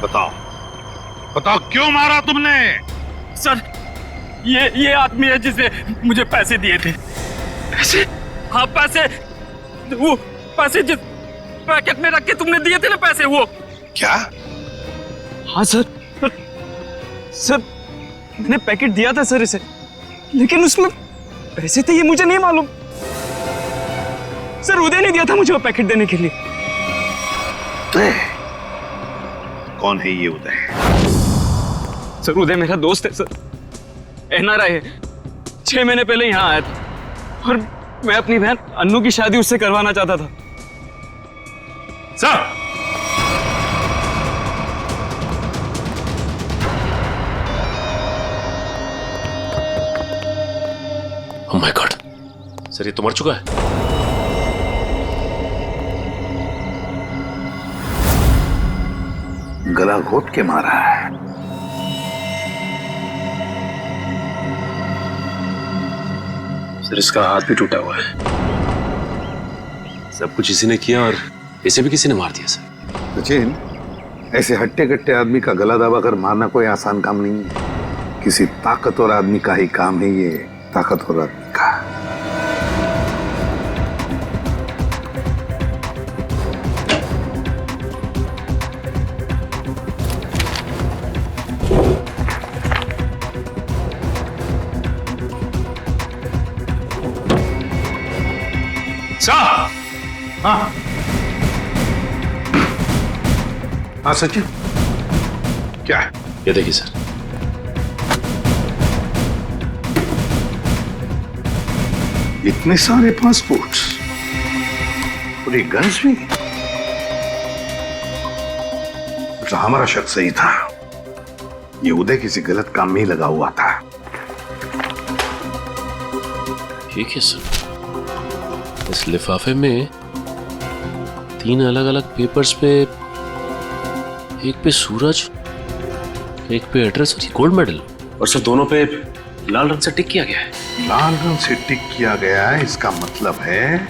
बताओ क्यों मारा तुमने? सर, ये आदमी है जिसने मुझे पैसे दिए थे। पैसे? हाँ पैसे, वो पैसे पैकेट में रख के तुमने दिए थे ना पैसे वो। क्या? हाँ सर, सर मैंने पैकेट दिया था सर इसे, लेकिन उसमें पैसे थे ये मुझे नहीं मालूम। सर उदय ने दिया था मुझे वो पैकेट देने के लिए। कौन है ये उदय? सर उदय मेरा दोस्त है सर, NRI है। 6 महीने पहले यहाँ आया था और मैं अपनी बहन अन्नू की शादी उससे करवाना चाहता था। Sir oh my God, sir ये तो मर चुका है। गला घोट के मारा है। सर इसका हाथ भी टूटा हुआ है। सब कुछ इसी ने किया और इसे भी किसी ने मार दिया सर। सचिन, ऐसे हट्टे कट्टे आदमी का गला दबा कर मारना कोई आसान काम नहीं है। किसी ताकतवर आदमी का ही काम है ये, ताकतवर आदमी का। हाँ हाँ सचिन, क्या है? ये देखिए सर, इतने सारे पासपोर्ट्स और ये गन्स भी। तो हमारा शक सही था, ये उदय किसी गलत काम में ही लगा हुआ था। ठीक है सर, इस लिफाफे में 3 अलग अलग पेपर्स पे, एक पे सूरज, एक पे एड्रेस और गोल्ड मेडल, और सर दोनों पे लाल रंग से टिक किया गया है। लाल रंग से टिक किया गया है, इसका मतलब है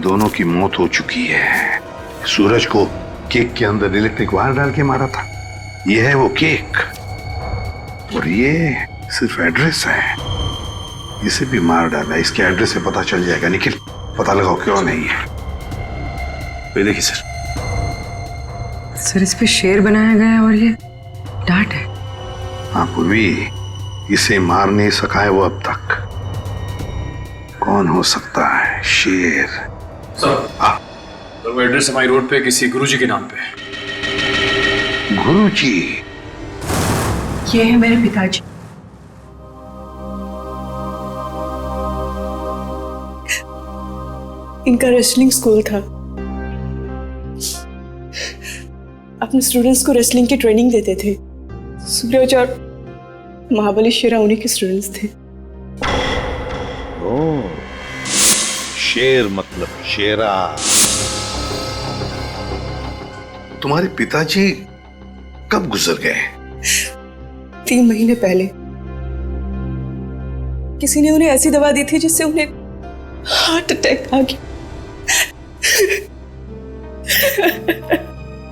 दोनों की मौत हो चुकी है। सूरज को केक के अंदर इलेक्ट्रिक वायर डाल के मारा था, ये है वो केक, और ये सिर्फ एड्रेस है, इसे भी मार डाला। इसके एड्रेस से पता चल जाएगा। निखिल, पता लगाओ क्यों नहीं है। ये देखिए सर, सर इस पे शेर बनाया गया है और ये डांट है। हाँ पूर्वी, इसे मार नहीं सका है वो अब तक। कौन हो सकता है? शेर। सर तो वो एड्रेस हमारी रोड पे किसी गुरुजी के नाम पे। गुरुजी? ये है मेरे पिताजी। इनका रेसलिंग स्कूल था, अपने स्टूडेंट्स को रेसलिंग की ट्रेनिंग देते थे। सूरज और महाबली शेरा उन्हीं के स्टूडेंट्स थे। ओह, शेर मतलब शेरा। तुम्हारे पिताजी कब गुजर गए? 3 महीने पहले। किसी ने उन्हें ऐसी दवा दी थी जिससे उन्हें हार्ट अटैक आ गया।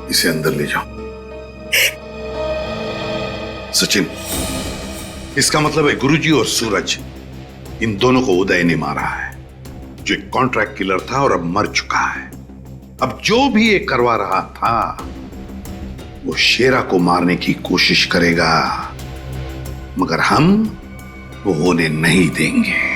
इसे अंदर ले जाओ। सचिन, इसका मतलब है गुरुजी और सूरज, इन दोनों को उदय ने मारा है, जो एक कॉन्ट्रैक्ट किलर था और अब मर चुका है। अब जो भी ये करवा रहा था वो शेरा को मारने की कोशिश करेगा, मगर हम वो होने नहीं देंगे।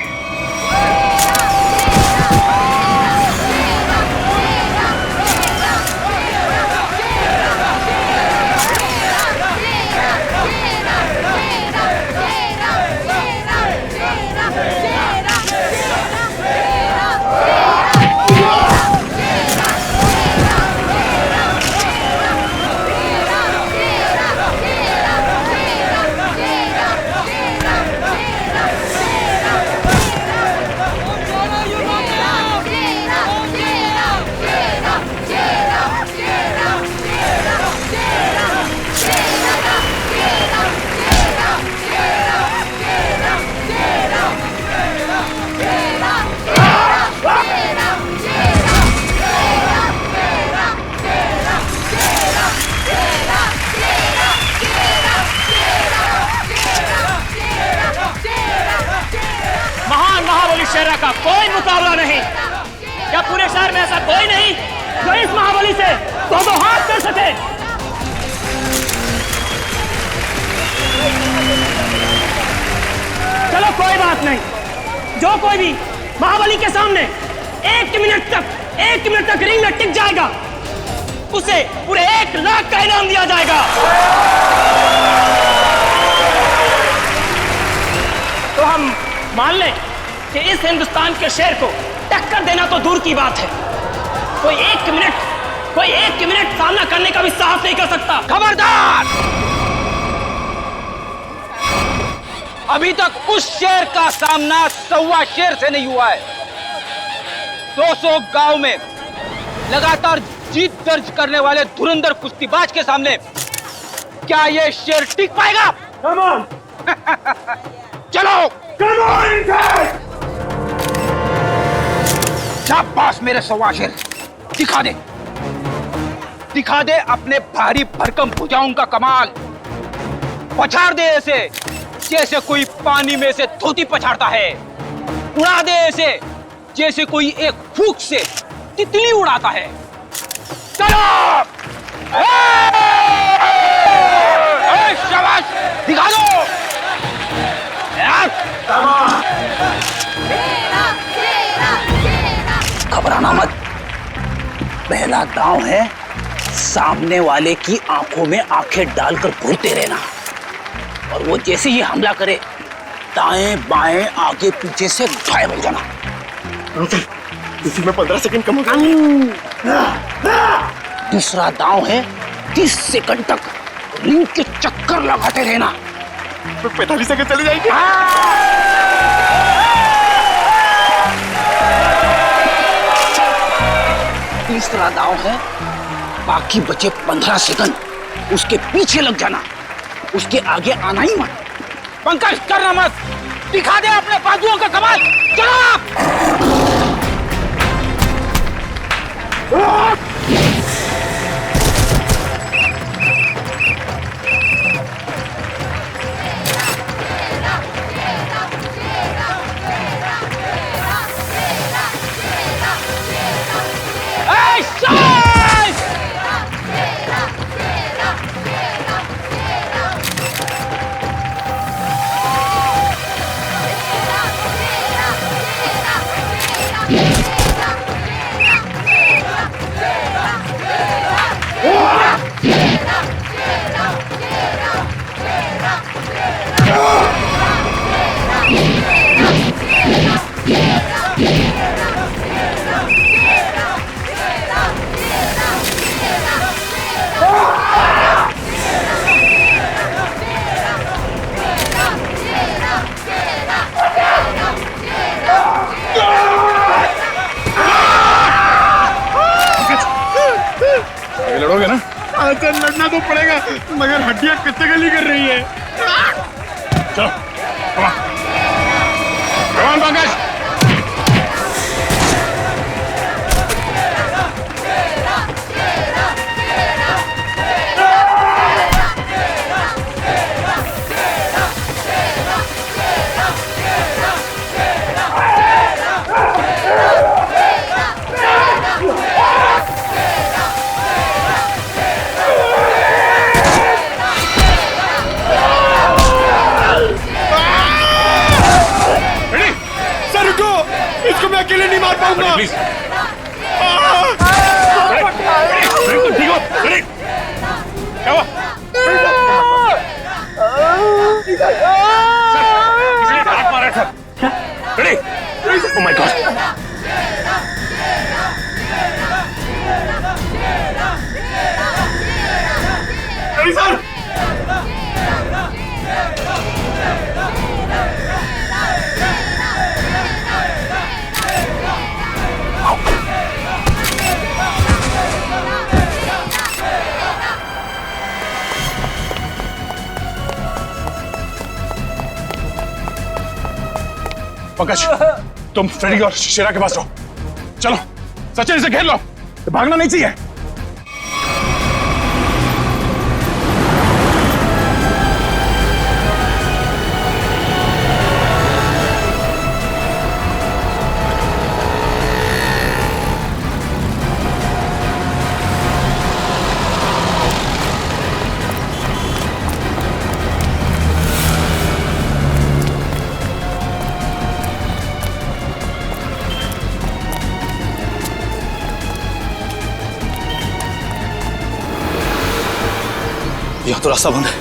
महान महाबली शेरा का कोई मुकाबला नहीं। क्या पूरे शहर में ऐसा कोई नहीं जो इस महाबली से दो हाथ कर सके। चलो कोई बात नहीं, जो कोई भी महाबली के सामने 1 मिनट तक रिंग में टिक जाएगा उसे पूरे 1 लाख का इनाम दिया जाएगा। तो हम मान लें कि इस हिंदुस्तान के शेर को टक्कर देना तो दूर की बात है, कोई एक मिनट सामना करने का भी साहस नहीं कर सकता। खबरदार! अभी तक उस शेर का सामना 1.25 शेर से नहीं हुआ है। 200 गांव में लगातार जीत दर्ज करने वाले धुरंधर कुश्तीबाज के सामने क्या ये शेर टिक पाएगा? Come on! चलो! Come on! शाबाश मेरे 1.25 शेर, दिखा दे अपने भारी भरकम भुजाओं का कमाल। पछाड़ दे ऐसे जैसे कोई पानी में से धोती पछाड़ता है, उड़ा दे ऐसे जैसे कोई एक फूंक से तितली उड़ाता है। चलो! शाबाश, दिखा दो यार। घबराना मत, पहला दांव है सामने वाले की आंखों में आंखें डालकर घूरते रहना, और वो जैसे ही हमला करे दाएं बाएं आगे पीछे से गायब हो जाना। इसी में 15 सेकंड कम होगा। दूसरा दांव है 30 सेकंड तक रिंग के चक्कर लगाते रहना। 45 सेकंड चले जाएंगे। तीसरा दांव है बाकी बचे 15 सेकंड उसके पीछे लग जाना, उसके आगे आना ही मत। पंकज करना मत, दिखा दे अपने बाजुओं का कमाल। चलो! लड़ोगे ना? सर लड़ना तो पड़ेगा, मगर हड्डियां कत्ते कर रही है। चलो, कमान पंकज। इसको मैं अकेले नहीं मार पाऊंगा। प्लीज ठीक हो? क्या हुआ? किसी ने हाथ मारा था। Ready? Oh my God. Ready sir? Pankaj, तुम फ्रेडी और शेरा के पास रहो। चलो, सचिन इसे घेर लो, भागना नहीं चाहिए। यहाँ तो रास्ता बंद है।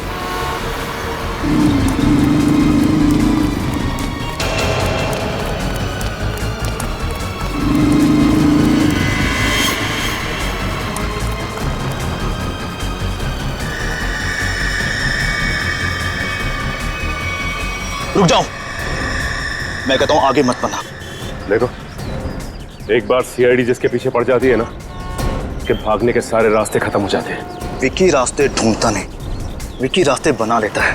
रुक जाओ, मैं कहता हूं आगे मत बढ़ना। देखो, एक बार सीआईडी जिसके पीछे पड़ जाती है ना, कि भागने के सारे रास्ते खत्म हो जाते हैं। विकी रास्ते ढूंढता नहीं, विकी रास्ते बना लेता है।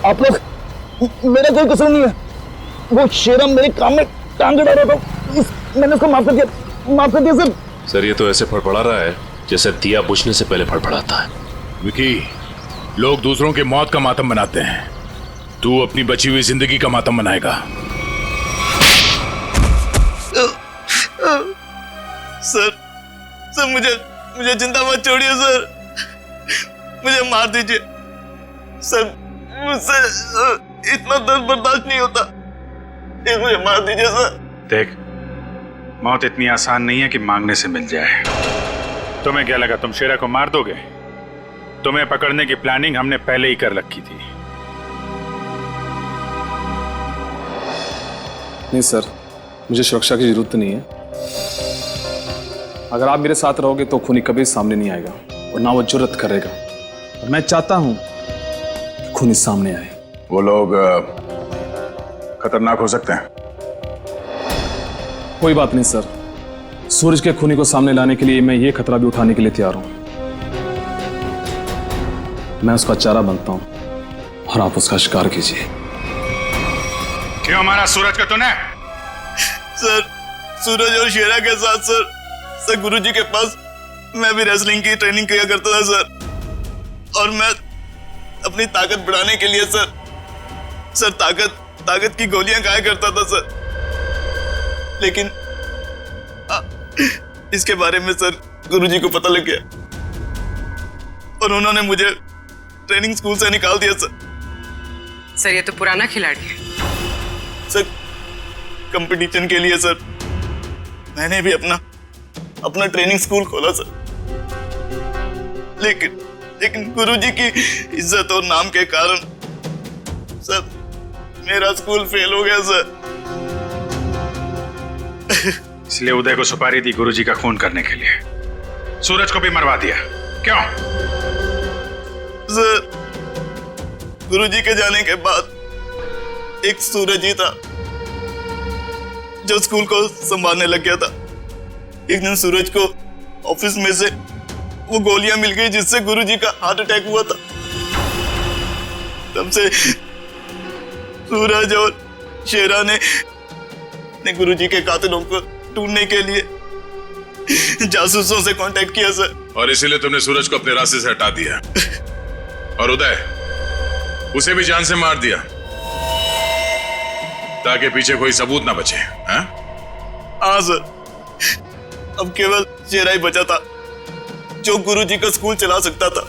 आप लोग, मेरा कोई कसूर नहीं है। वो शेरम मेरे काम में टांग अड़ा रहा था, मैंने उसको माफ कर दिया सर। सर ये तो ऐसे फड़फड़ा रहा है जैसे दिया बुझने से पहले फड़फड़ाता है। विकी, लोग दूसरों की मौत का मातम मनाते हैं, तू अपनी बची हुई जिंदगी का मातम मनाएगा। सर मुझे जिंदा मत छोड़िए सर, मुझे मार दीजिए सर, मुझसे इतना दर्द बर्दाश्त नहीं होता, मुझे मार दीजिए सर। देख, मौत इतनी आसान नहीं है कि मांगने से मिल जाए। तुम्हें क्या लगा तुम शेरा को मार दोगे? तुम्हें पकड़ने की प्लानिंग हमने पहले ही कर रखी थी। नहीं सर, मुझे सुरक्षा की जरूरत नहीं है। अगर आप मेरे साथ रहोगे तो खूनी कभी सामने नहीं आएगा और ना वो जुर्रत करेगा। और मैं चाहता हूं कि खूनी सामने आए। वो लोग खतरनाक हो सकते हैं। कोई बात नहीं सर, सूरज के खूनी को सामने लाने के लिए मैं ये खतरा भी उठाने के लिए तैयार हूं। मैं उसका चारा बनता हूं और आप उसका शिकार कीजिए। क्यों मारा सूरज का तूने? सर, सूरज और शेरा के साथ सर गुरुजी के पास मैं भी रेसलिंग की ट्रेनिंग किया करता था सर, और मैं अपनी ताकत बढ़ाने के लिए सर ताकत की गोलियां खाया करता था सर। लेकिन इसके बारे में सर गुरुजी को पता लग गया और उन्होंने मुझे ट्रेनिंग स्कूल से निकाल दिया सर। सर ये तो पुराना खिलाड़ी है। सर कंपटीशन के लिए सर मैंने भी अपना ट्रेनिंग स्कूल खोला सर, लेकिन गुरुजी की इज्जत और नाम के कारण सर मेरा स्कूल फेल हो गया सर। इसलिए उदय को सुपारी दी गुरुजी का खून करने के लिए, सूरज को भी मरवा दिया। क्यों? सर गुरुजी के जाने के बाद एक सूरज ही था जो स्कूल को संभालने लग गया था। एक दिन सूरज को ऑफिस में से वो गोलियां मिल गई जिससे गुरुजी का हार्ट अटैक हुआ था। तब से सूरज और शेरा ने गुरुजी के कातिलों को ढूंढने के लिए जासूसों से कांटेक्ट किया सर। और इसीलिए तुमने सूरज को अपने रास्ते से हटा दिया और उदय, उसे भी जान से मार दिया ताकि पीछे कोई सबूत ना बचे। हाँ सर, अब केवल शेरा ही बचा था जो गुरुजी का स्कूल चला सकता था।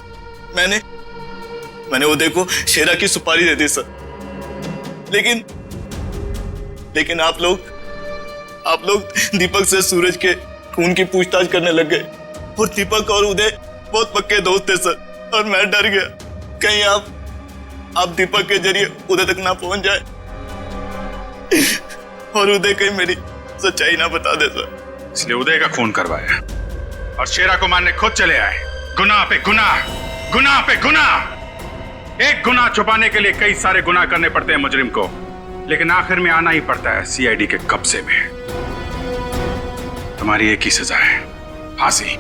मैंने उदय को शेरा की सुपारी दे दी सर, लेकिन आप लोग दीपक से सूरज के खून की पूछताछ करने लग गए और दीपक और उदय बहुत पक्के दोस्त थे सर, और मैं डर गया कहीं आप दीपक के जरिए उदय तक ना पहुंच जाए और उदय कहीं मेरी सच्चाई ना बता दे सर। इसलिए उदय का खून करवाया और शेरा को मारने खुद चले आए। गुनाह पे गुनाह, गुनाह पे गुनाह। एक गुनाह छुपाने के लिए कई सारे गुनाह करने पड़ते हैं मुजरिम को, लेकिन आखिर में आना ही पड़ता है सीआईडी के कब्जे में। तुम्हारी एक ही सजा है, फांसी।